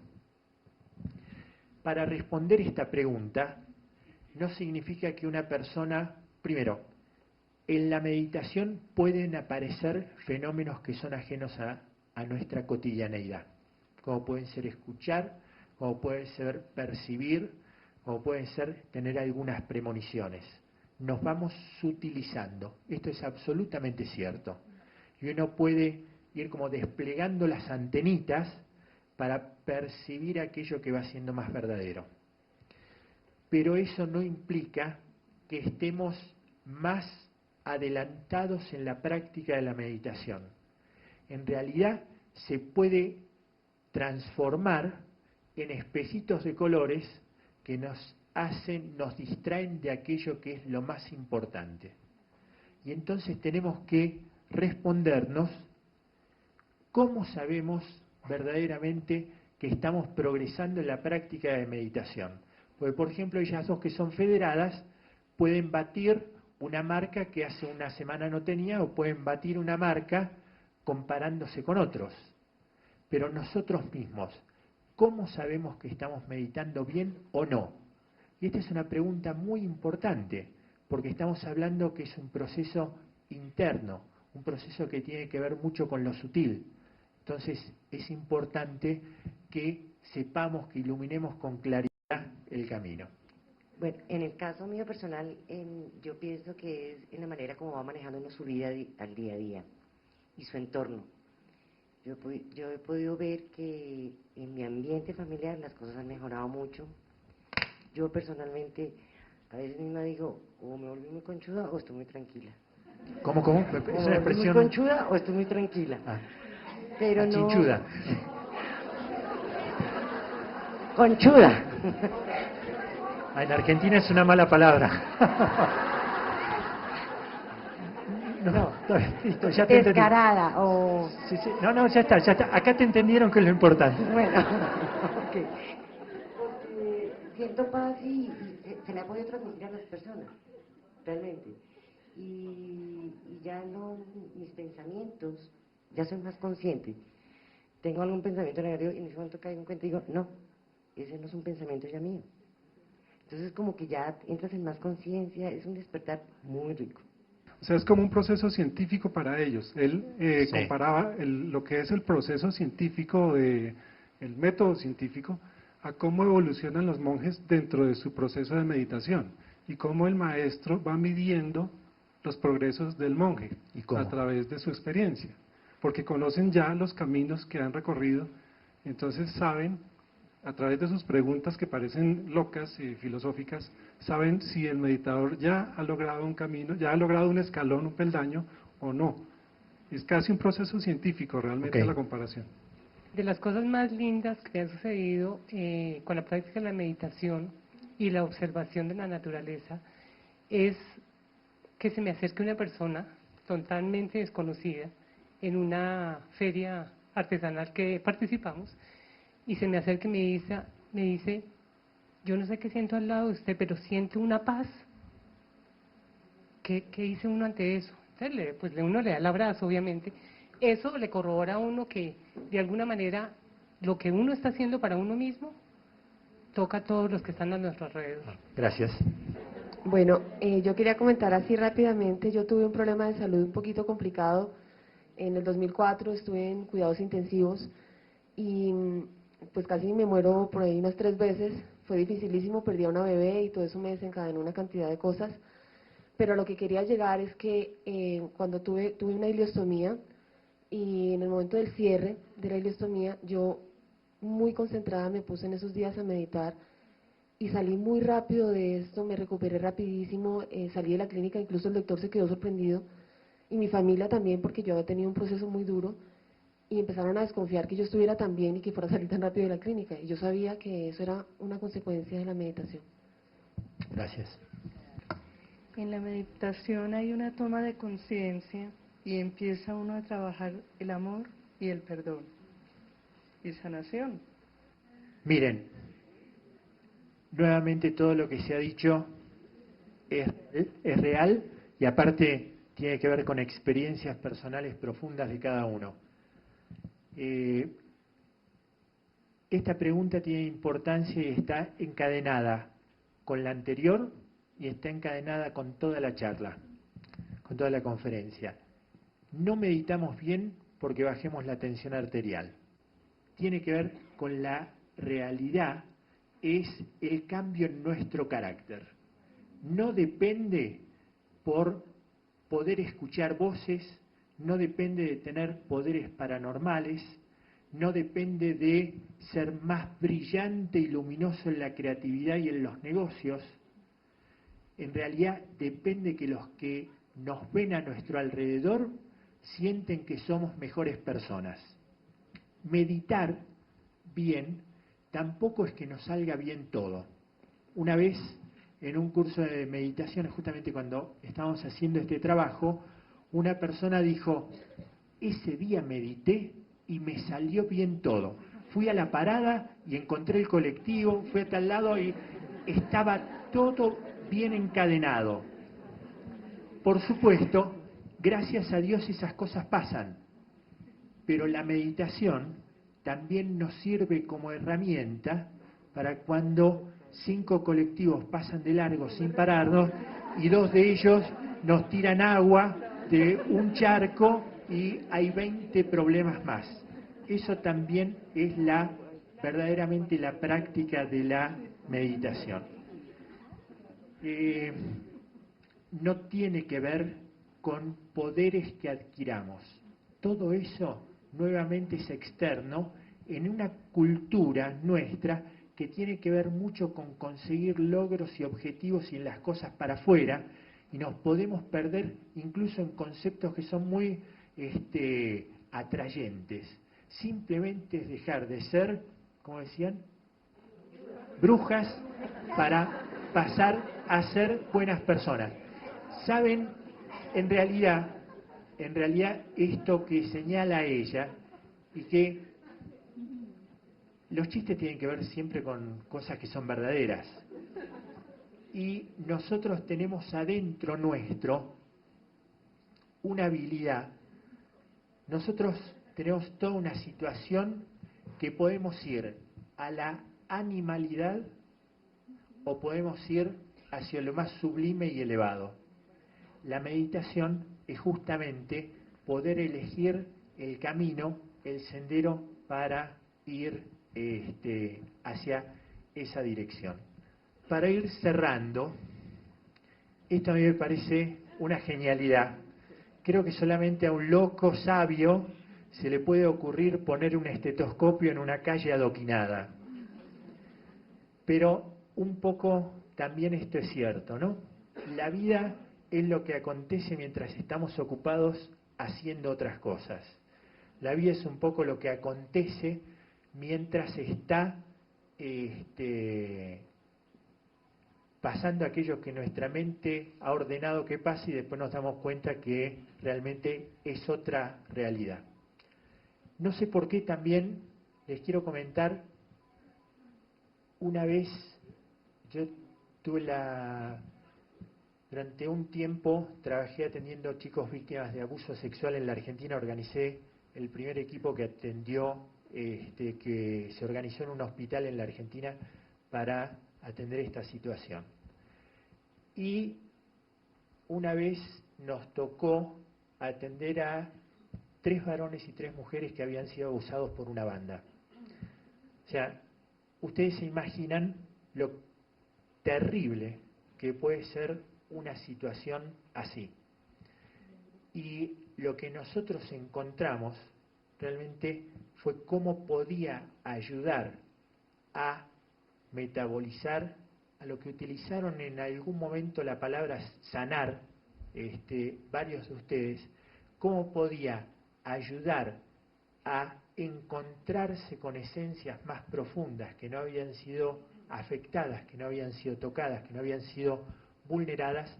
S4: Para responder esta pregunta, no significa que una persona, primero, en la meditación pueden aparecer fenómenos que son ajenos a nuestra cotidianeidad, como pueden ser escuchar, como puede ser percibir, como pueden ser tener algunas premoniciones. Nos vamos sutilizando, esto es absolutamente cierto. Y uno puede ir como desplegando las antenitas para percibir aquello que va siendo más verdadero. Pero eso no implica que estemos más adelantados en la práctica de la meditación. En realidad se puede transformar en espejitos de colores que nos distraen de aquello que es lo más importante. Y entonces tenemos que respondernos cómo sabemos verdaderamente que estamos progresando en la práctica de meditación. Porque, por ejemplo, ellas 2 que son federadas pueden batir una marca que hace una semana no tenía, o pueden batir una marca comparándose con otros. Pero nosotros mismos, ¿cómo sabemos que estamos meditando bien o no? Y esta es una pregunta muy importante, porque estamos hablando que es un proceso interno, un proceso que tiene que ver mucho con lo sutil. Entonces es importante que sepamos, que iluminemos con claridad el camino.
S7: Bueno, en el caso mío personal, yo pienso que es en la manera como va manejando uno su vida al día a día y su entorno. Yo he podido ver que en mi ambiente familiar las cosas han mejorado mucho. Yo personalmente a veces misma digo, o me volví muy conchuda o estoy muy tranquila.
S4: ¿Cómo? Es una
S7: ¿Estoy muy
S4: expresión...
S7: conchuda o estoy muy tranquila?
S4: Ah,
S7: Pero no...
S4: chinchuda.
S7: Conchuda.
S4: Ah, en Argentina es una mala palabra. No, está bien, listo, ya te entendí.
S7: Descarada o...
S4: Sí. No, ya está. Acá te entendieron que es lo importante.
S7: Bueno, ok. Porque siento paz y se la puede transmitir a las personas, realmente. Y ya no, mis pensamientos, ya soy más consciente. Tengo algún pensamiento negativo y en ese momento caigo en cuenta y digo, no, ese no es un pensamiento ya mío. Entonces como que ya entras en más conciencia, es un despertar muy rico.
S8: O sea, es como un proceso científico para ellos. Él
S4: Sí.
S8: comparaba lo que es el proceso científico, el método científico, a cómo evolucionan los monjes dentro de su proceso de meditación y cómo el maestro va midiendo los progresos del monje
S4: ¿Y cómo?
S8: a través de su experiencia, porque conocen ya los caminos que han recorrido, entonces saben, a través de sus preguntas que parecen locas y filosóficas, saben si el meditador ya ha logrado un camino, ya ha logrado un escalón, un peldaño o no. Es casi un proceso científico realmente la comparación.
S9: De las cosas más lindas que me han sucedido con la práctica de la meditación y la observación de la naturaleza es que se me acerque una persona totalmente desconocida en una feria artesanal que participamos y se me acerca y me dice, yo no sé qué siento al lado de usted, pero siento una paz. ¿Qué dice uno ante eso? Entonces, pues uno le da el abrazo, obviamente. Eso le corrobora a uno que, de alguna manera, lo que uno está haciendo para uno mismo, toca a todos los que están a nuestro alrededor.
S4: Gracias.
S10: Bueno, yo quería comentar así rápidamente, yo tuve un problema de salud un poquito complicado. En el 2004 estuve en cuidados intensivos y pues casi me muero por ahí unas 3 veces. Fue dificilísimo, perdí a una bebé y todo eso me desencadenó una cantidad de cosas. Pero lo que quería llegar es que cuando tuve una ileostomía y en el momento del cierre de la ileostomía, yo muy concentrada me puse en esos días a meditar y salí muy rápido de esto, me recuperé rapidísimo, salí de la clínica, incluso el doctor se quedó sorprendido y mi familia también porque yo había tenido un proceso muy duro y empezaron a desconfiar que yo estuviera tan bien y que fuera a salir tan rápido de la clínica y yo sabía que eso era una consecuencia de la meditación.
S4: Gracias.
S11: En la meditación hay una toma de conciencia y empieza uno a trabajar el amor y el perdón y sanación.
S4: Miren, nuevamente todo lo que se ha dicho es real y aparte tiene que ver con experiencias personales profundas de cada uno. Esta pregunta tiene importancia y está encadenada con la anterior y está encadenada con toda la charla, con toda la conferencia. No meditamos bien porque bajemos la tensión arterial. Tiene que ver con la realidad, es el cambio en nuestro carácter. No depende por poder escuchar voces, no depende de tener poderes paranormales, no depende de ser más brillante y luminoso en la creatividad y en los negocios. En realidad depende que los que nos ven a nuestro alrededor sienten que somos mejores personas. Meditar bien tampoco es que nos salga bien todo. Una vez en un curso de meditación, justamente cuando estábamos haciendo este trabajo, una persona dijo, ese día medité y me salió bien todo. Fui a la parada y encontré el colectivo, fui a tal lado y estaba todo bien encadenado. Por supuesto, gracias a Dios esas cosas pasan, pero la meditación también nos sirve como herramienta para cuando 5 colectivos pasan de largo sin pararnos y 2 de ellos nos tiran agua de un charco y hay 20 problemas más. Eso también es verdaderamente la práctica de la meditación. No tiene que ver con poderes que adquiramos. Todo eso nuevamente es externo en una cultura nuestra que tiene que ver mucho con conseguir logros y objetivos y en las cosas para afuera y nos podemos perder incluso en conceptos que son muy atrayentes. Simplemente es dejar de ser, como decían, brujas para pasar a ser buenas personas. ¿Saben? En realidad esto que señala ella, y que los chistes tienen que ver siempre con cosas que son verdaderas, y nosotros tenemos adentro nuestro una habilidad. Nosotros tenemos toda una situación que podemos ir a la animalidad o podemos ir hacia lo más sublime y elevado. La meditación es justamente poder elegir el camino, el sendero para ir hacia esa dirección. Para ir cerrando, esto a mí me parece una genialidad. Creo que solamente a un loco sabio se le puede ocurrir poner un estetoscopio en una calle adoquinada. Pero un poco también esto es cierto, ¿no? La vida es lo que acontece mientras estamos ocupados haciendo otras cosas. La vida es un poco lo que acontece mientras está pasando aquello que nuestra mente ha ordenado que pase y después nos damos cuenta que realmente es otra realidad. No sé por qué también les quiero comentar, una vez yo tuve durante un tiempo trabajé atendiendo chicos víctimas de abuso sexual en la Argentina, organicé el primer equipo que atendió, que se organizó en un hospital en la Argentina para atender esta situación. Y una vez nos tocó atender a 3 varones y 3 mujeres que habían sido abusados por una banda. O sea, ustedes se imaginan lo terrible que puede ser una situación así. Y lo que nosotros encontramos realmente fue cómo podía ayudar a metabolizar, a lo que utilizaron en algún momento la palabra sanar, varios de ustedes, cómo podía ayudar a encontrarse con esencias más profundas que no habían sido afectadas, que no habían sido tocadas, que no habían sido vulneradas,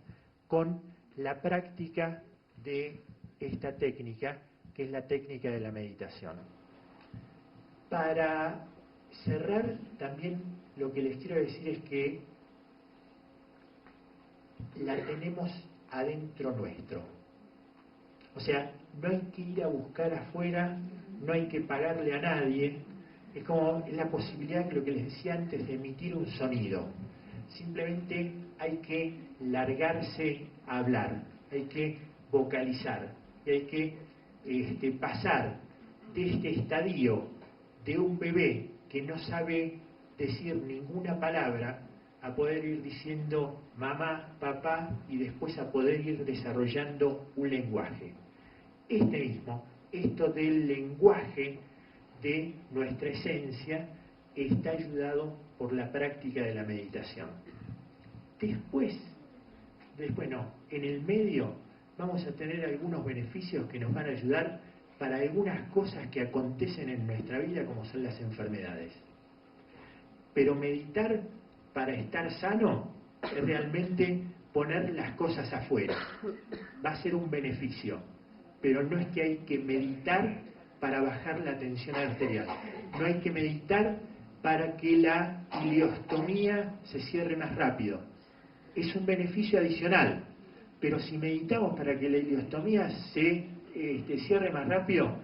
S4: con la práctica de esta técnica, que es la técnica de la meditación. Para cerrar, también lo que les quiero decir es que la tenemos adentro nuestro. O sea, no hay que ir a buscar afuera, no hay que pagarle a nadie. Es la posibilidad, lo que les decía antes, de emitir un sonido. Simplemente hay que largarse a hablar, hay que vocalizar, y hay que pasar de este estadio de un bebé que no sabe decir ninguna palabra a poder ir diciendo mamá, papá, y después a poder ir desarrollando un lenguaje. Esto del lenguaje de nuestra esencia está ayudado por la práctica de la meditación. Después en el medio vamos a tener algunos beneficios que nos van a ayudar para algunas cosas que acontecen en nuestra vida, como son las enfermedades. Pero meditar para estar sano es realmente poner las cosas afuera. Va a ser un beneficio, pero no es que hay que meditar para bajar la tensión arterial. No hay que meditar para que la ileostomía se cierre más rápido. Es un beneficio adicional, pero si meditamos para que la ileostomía se cierre más rápido,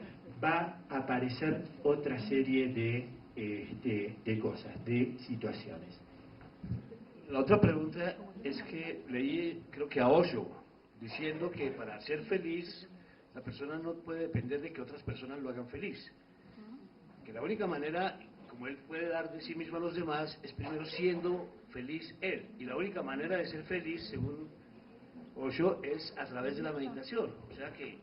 S4: va a aparecer otra serie de cosas, de situaciones.
S12: La otra pregunta es que leí, creo que a Osho, diciendo que para ser feliz, la persona no puede depender de que otras personas lo hagan feliz. Que la única manera, como él puede dar de sí mismo a los demás, es primero siendo feliz él. Y la única manera de ser feliz, según Osho, es a través de la meditación. O sea que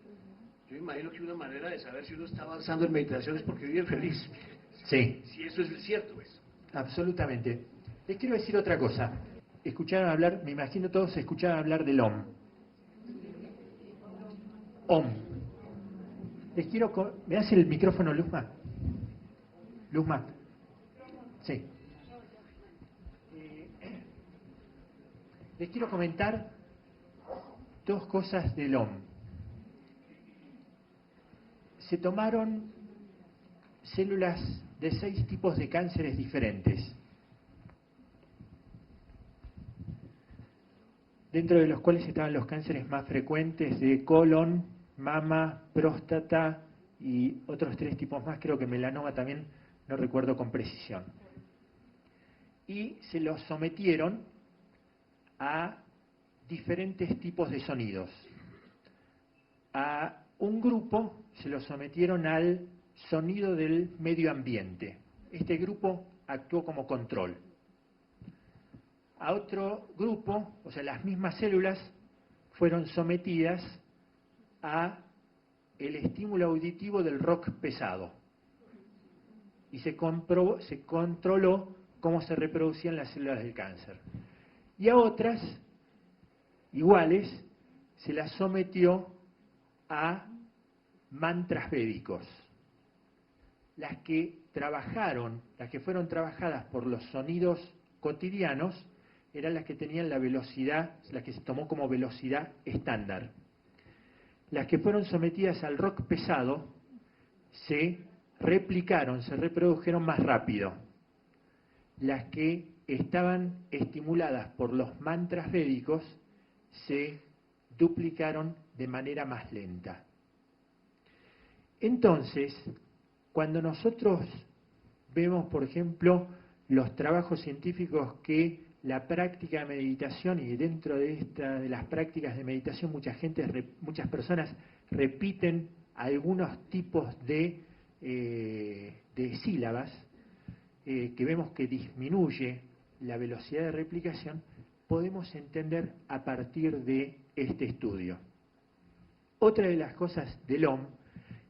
S12: yo imagino que una manera de saber si uno está avanzando en meditación es porque vive feliz.
S4: Sí.
S12: Si eso es cierto, pues.
S4: Absolutamente. Les quiero decir otra cosa. escucharon hablar, me imagino todos escucharon hablar del OM. OM. Les quiero... ¿Me hace el micrófono, Luzma? Luzma. Sí. Les quiero comentar dos cosas del OM. Se tomaron células de 6 tipos de cánceres diferentes, dentro de los cuales estaban los cánceres más frecuentes de colon, mama, próstata y otros 3 tipos más, creo que melanoma también, no recuerdo con precisión. Y se los sometieron a diferentes tipos de sonidos. A un grupo se lo sometieron al sonido del medio ambiente. Este grupo actuó como control. A otro grupo, o sea, las mismas células, fueron sometidas a el estímulo auditivo del rock pesado. Y se controló cómo se reproducían las células del cáncer. Y a otras, iguales, se las sometió a mantras védicos. Las que fueron trabajadas por los sonidos cotidianos, eran las que tenían la velocidad, las que se tomó como velocidad estándar. Las que fueron sometidas al rock pesado se replicaron, se reprodujeron más rápido. Las que estaban estimuladas por los mantras védicos se duplicaron de manera más lenta. Entonces, cuando nosotros vemos, por ejemplo, los trabajos científicos que la práctica de meditación, y dentro de las prácticas de meditación muchas personas repiten algunos tipos de sílabas, que vemos que disminuye la velocidad de replicación, podemos entender a partir de este estudio. Otra de las cosas del OM,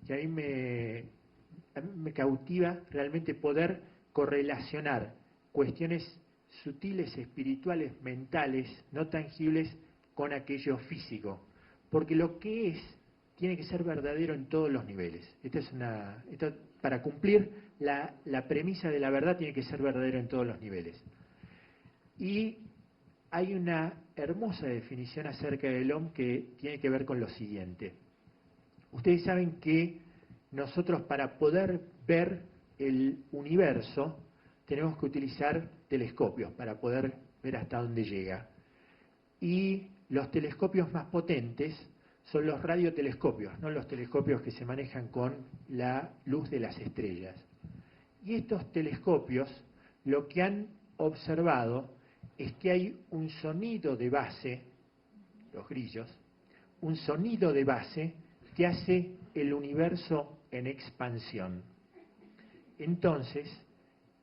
S4: que a mí me cautiva realmente poder correlacionar cuestiones sutiles, espirituales, mentales, no tangibles, con aquello físico. Porque lo que es, tiene que ser verdadero en todos los niveles. Para cumplir la premisa de la verdad, tiene que ser verdadero en todos los niveles. Y hay una hermosa definición acerca del OM que tiene que ver con lo siguiente. Ustedes saben que nosotros, para poder ver el universo, tenemos que utilizar telescopios para poder ver hasta dónde llega. Y los telescopios más potentes son los radiotelescopios, no los telescopios que se manejan con la luz de las estrellas. Y estos telescopios lo que han observado es que hay un sonido de base, los grillos, un sonido de base que hace el universo en expansión. Entonces,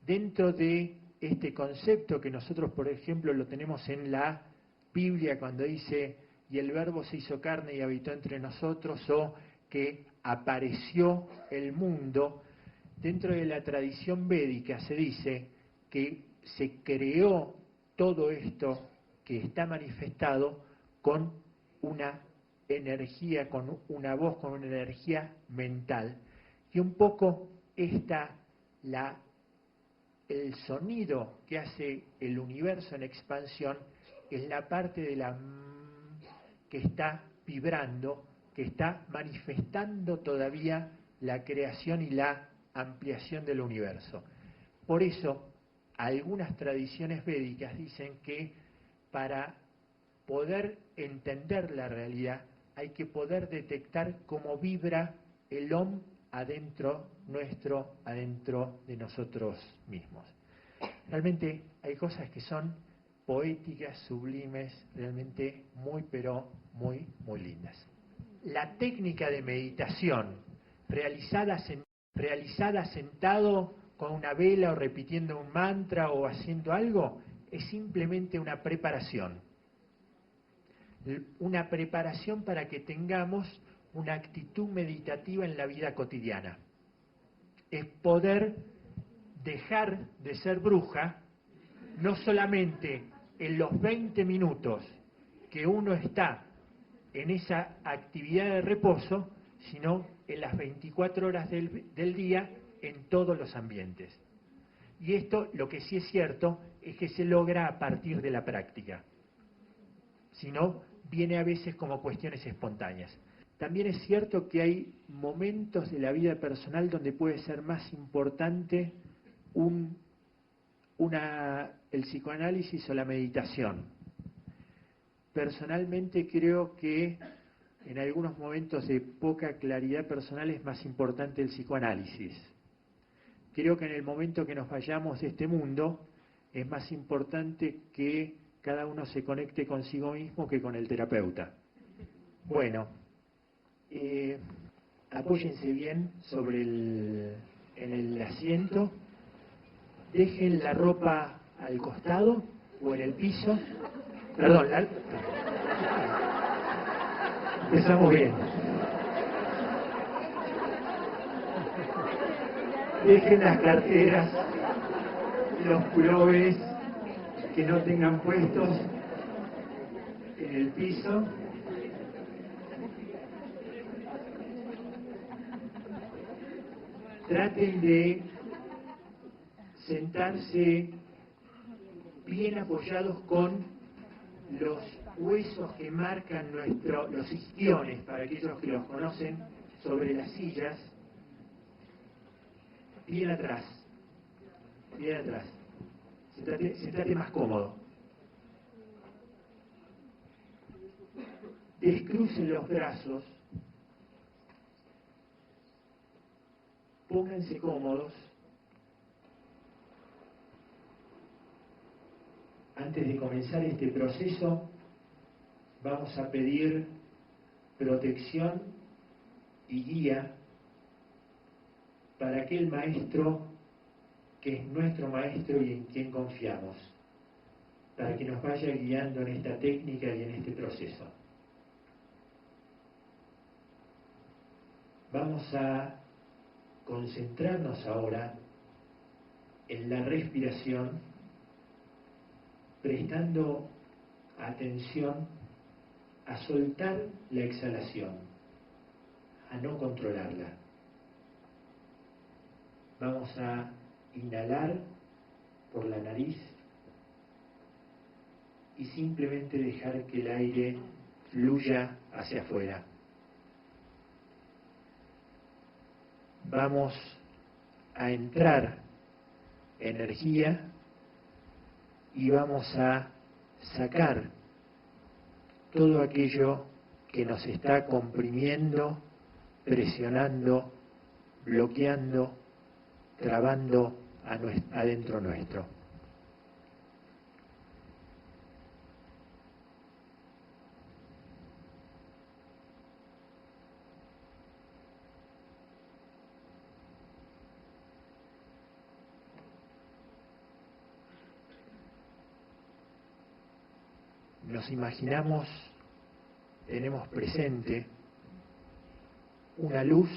S4: dentro de este concepto que nosotros, por ejemplo, lo tenemos en la Biblia cuando dice, y el Verbo se hizo carne y habitó entre nosotros, o que apareció el mundo, dentro de la tradición védica se dice que se creó todo esto que está manifestado con una energía, con una voz, con una energía mental. Y un poco el sonido que hace el universo en expansión es la parte de la que está vibrando, que está manifestando todavía la creación y la ampliación del universo. Por eso, algunas tradiciones védicas dicen que para poder entender la realidad hay que poder detectar cómo vibra el OM adentro nuestro, adentro de nosotros mismos. Realmente hay cosas que son poéticas, sublimes, realmente muy, pero muy, muy lindas. La técnica de meditación realizada sentado con una vela o repitiendo un mantra o haciendo algo es simplemente una preparación. Una preparación para que tengamos una actitud meditativa en la vida cotidiana. Es poder dejar de ser bruja, no solamente en los 20 minutos que uno está en esa actividad de reposo, sino en las 24 horas del día en todos los ambientes. Y esto, lo que sí es cierto, es que se logra a partir de la práctica. Si no, viene a veces como cuestiones espontáneas. También es cierto que hay momentos de la vida personal donde puede ser más importante el psicoanálisis o la meditación. Personalmente creo que en algunos momentos de poca claridad personal es más importante el psicoanálisis. Creo que en el momento que nos vayamos de este mundo es más importante que cada uno se conecte consigo mismo que con el terapeuta. Bueno, apóyense bien en el asiento, dejen la ropa al costado o en el piso. Perdón, empezamos bien. Dejen las carteras, los pullovers que no tengan puestos en el piso. Traten de sentarse bien apoyados con los huesos que marcan los isquiones, para aquellos que los conocen, sobre las sillas. Bien atrás, bien atrás. Sentate más cómodo. Descrucen los brazos. Pónganse cómodos. Antes de comenzar este proceso, vamos a pedir protección y guía para aquel maestro que es nuestro maestro y en quien confiamos, para que nos vaya guiando en esta técnica y en este proceso. Vamos a concentrarnos ahora en la respiración, prestando atención a soltar la exhalación, a no controlarla. Vamos a inhalar por la nariz y simplemente dejar que el aire fluya hacia afuera. Vamos a entrar energía y vamos a sacar todo aquello que nos está comprimiendo, presionando, bloqueando, trabando adentro nuestro. Nos imaginamos, tenemos presente una luz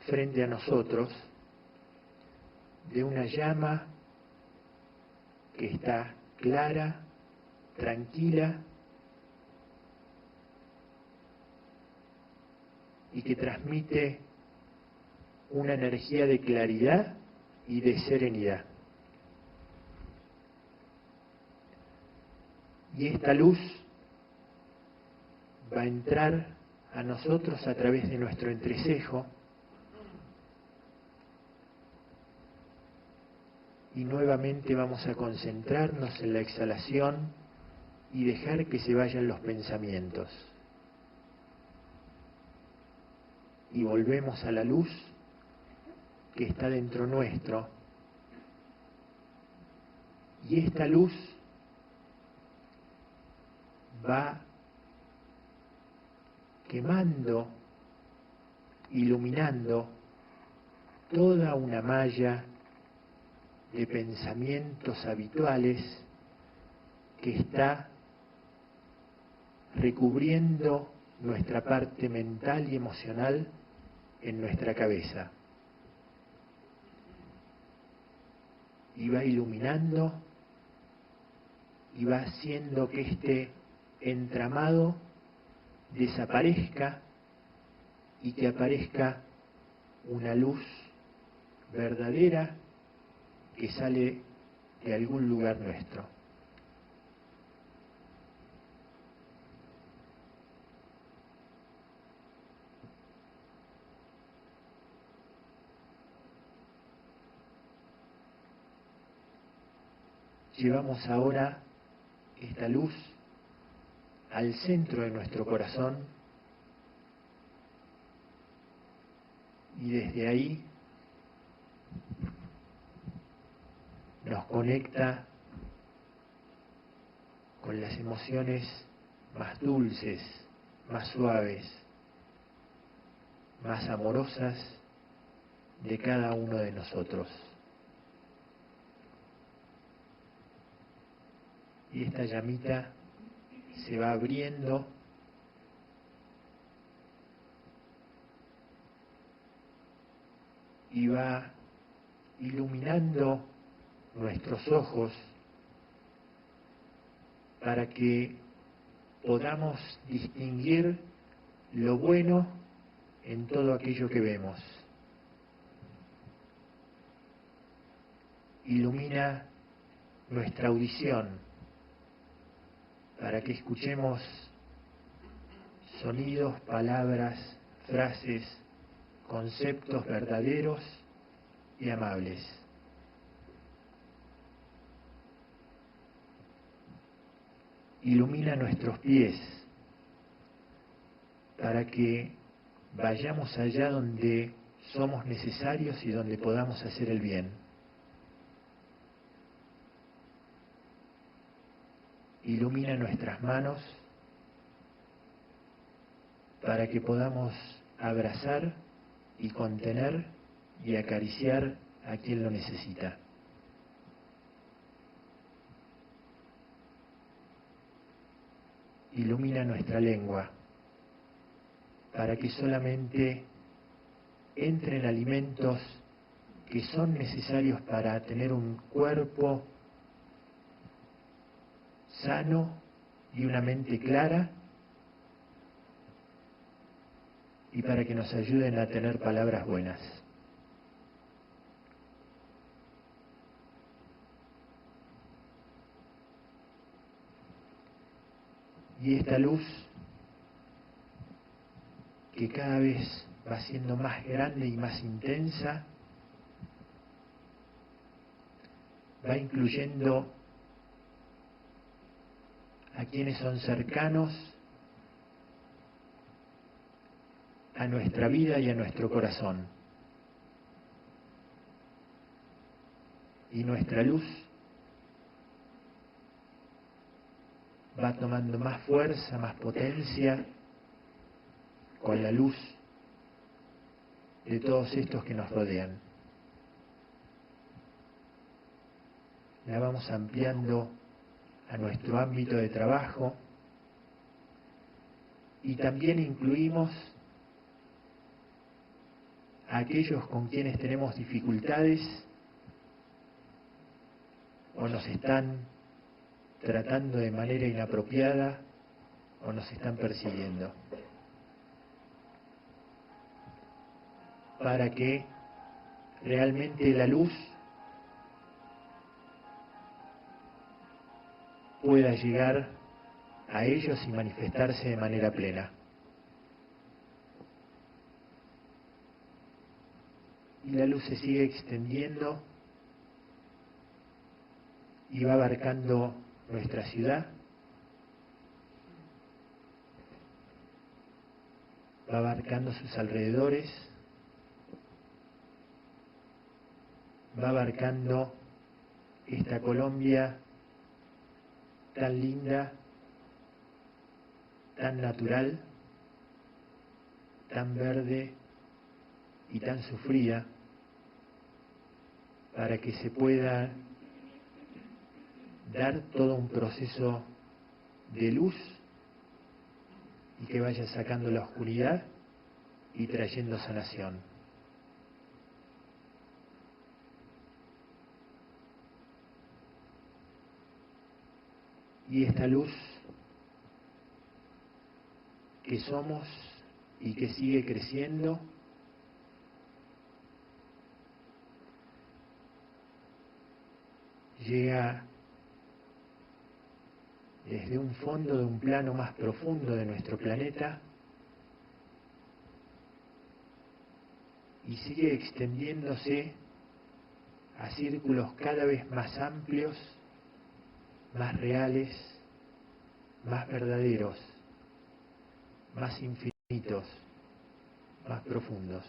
S4: frente a nosotros de una llama que está clara, tranquila y que transmite una energía de claridad y de serenidad. Y esta luz va a entrar a nosotros a través de nuestro entrecejo y nuevamente vamos a concentrarnos en la exhalación y dejar que se vayan los pensamientos. Y volvemos a la luz que está dentro nuestro. Y esta luz va quemando, iluminando toda una malla de pensamientos habituales que está recubriendo nuestra parte mental y emocional en nuestra cabeza. Y va iluminando y va haciendo que este entramado desaparezca y que aparezca una luz verdadera que sale de algún lugar nuestro. Llevamos ahora esta luz al centro de nuestro corazón y desde ahí nos conecta con las emociones más dulces, más suaves, más amorosas de cada uno de nosotros. Y esta llamita se va abriendo y va iluminando nuestros ojos para que podamos distinguir lo bueno en todo aquello que vemos. Ilumina nuestra audición para que escuchemos sonidos, palabras, frases, conceptos verdaderos y amables. Ilumina nuestros pies para que vayamos allá donde somos necesarios y donde podamos hacer el bien. Ilumina nuestras manos para que podamos abrazar y contener y acariciar a quien lo necesita. Ilumina nuestra lengua para que solamente entren alimentos que son necesarios para tener un cuerpo sano y una mente clara, y para que nos ayuden a tener palabras buenas. Y esta luz, que cada vez va siendo más grande y más intensa, va incluyendo a quienes son cercanos a nuestra vida y a nuestro corazón. Y nuestra luz va tomando más fuerza, más potencia con la luz de todos estos que nos rodean. La vamos ampliando a nuestro ámbito de trabajo y también incluimos a aquellos con quienes tenemos dificultades o nos están tratando de manera inapropiada o nos están persiguiendo, para que realmente la luz pueda llegar a ellos y manifestarse de manera plena. Y la luz se sigue extendiendo y va abarcando nuestra ciudad, va abarcando sus alrededores, va abarcando esta Colombia tan linda, tan natural, tan verde y tan sufrida, para que se pueda dar todo un proceso de luz y que vaya sacando la oscuridad y trayendo sanación. y esta luz que somos y que sigue creciendo, llega desde un fondo de un plano más profundo de nuestro planeta y sigue extendiéndose a círculos cada vez más amplios, más reales, más verdaderos, más infinitos, más profundos.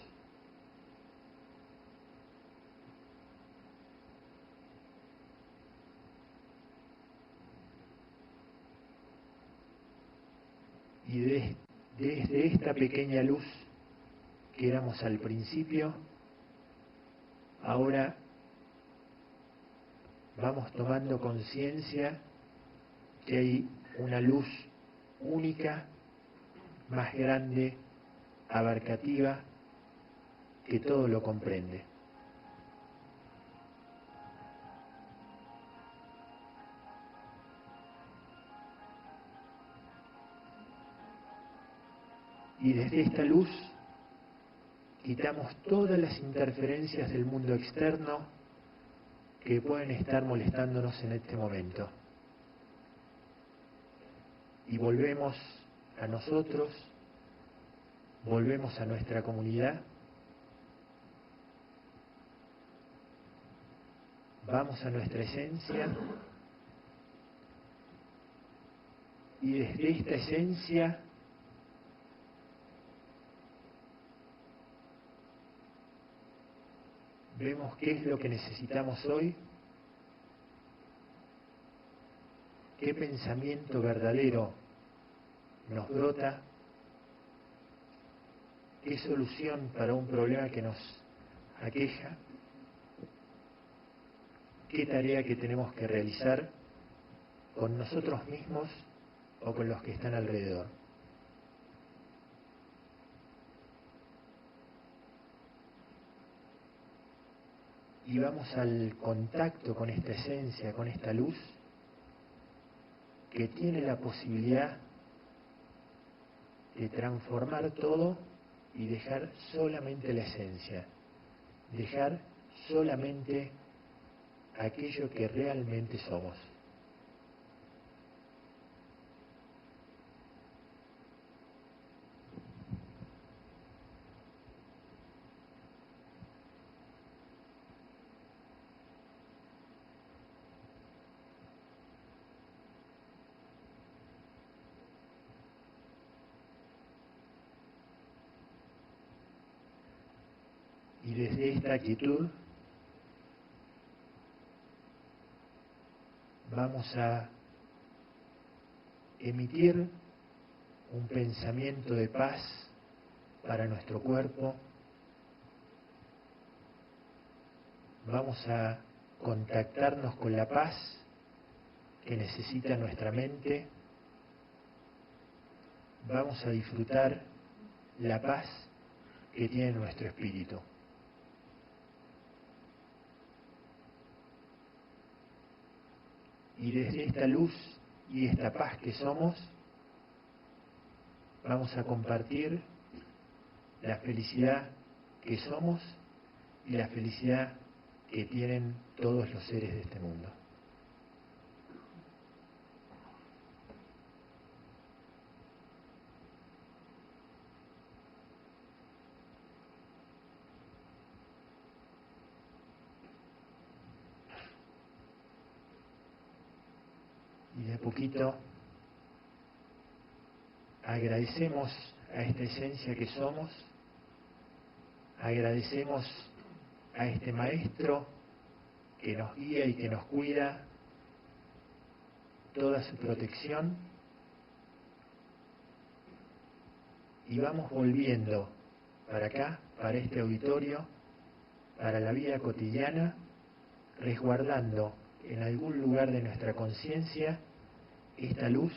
S4: Y desde esta pequeña luz que éramos al principio, ahora vamos tomando conciencia que hay una luz única, más grande, abarcativa, que todo lo comprende. Y desde esta luz quitamos todas las interferencias del mundo externo que pueden estar molestándonos en este momento. Y volvemos a nosotros, volvemos a nuestra comunidad, vamos a nuestra esencia y desde esta esencia vemos qué es lo que necesitamos hoy, qué pensamiento verdadero nos brota, qué solución para un problema que nos aqueja, qué tarea que tenemos que realizar con nosotros mismos o con los que están alrededor. Y vamos al contacto con esta esencia, con esta luz, que tiene la posibilidad de transformar todo y dejar solamente la esencia, dejar solamente aquello que realmente somos. Y desde esta actitud vamos a emitir un pensamiento de paz para nuestro cuerpo. Vamos a contactarnos con la paz que necesita nuestra mente. Vamos a disfrutar la paz que tiene nuestro espíritu. Y desde esta luz y esta paz que somos, vamos a compartir la felicidad que somos y la felicidad que tienen todos los seres de este mundo. Y de a poquito agradecemos a esta esencia que somos, agradecemos a este maestro que nos guía y que nos cuida, toda su protección, y vamos volviendo para acá, para este auditorio, para la vida cotidiana, resguardando en algún lugar de nuestra conciencia esta luz,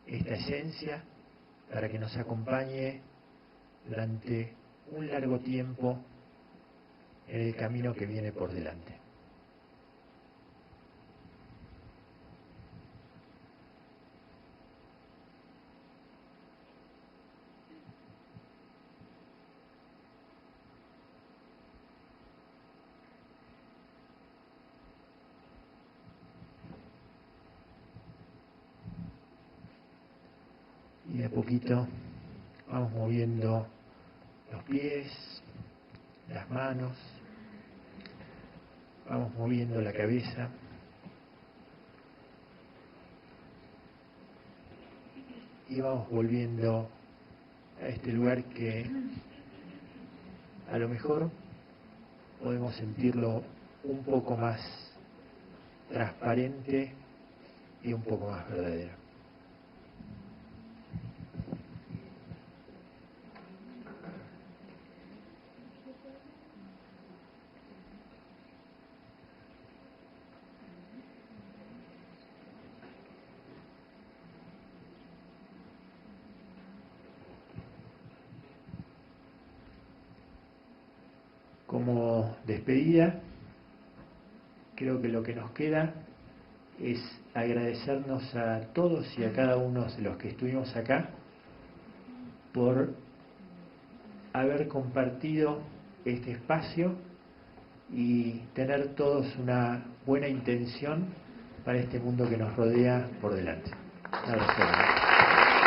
S4: esta esencia, para que nos acompañe durante un largo tiempo en el camino que viene por delante. a poquito vamos moviendo los pies, las manos, vamos moviendo la cabeza. Y vamos volviendo a este lugar que a lo mejor podemos sentirlo un poco más transparente y un poco más verdadero. Como despedida, creo que lo que nos queda es agradecernos a todos y a cada uno de los que estuvimos acá por haber compartido este espacio y tener todos una buena intención para este mundo que nos rodea por delante. Nada más.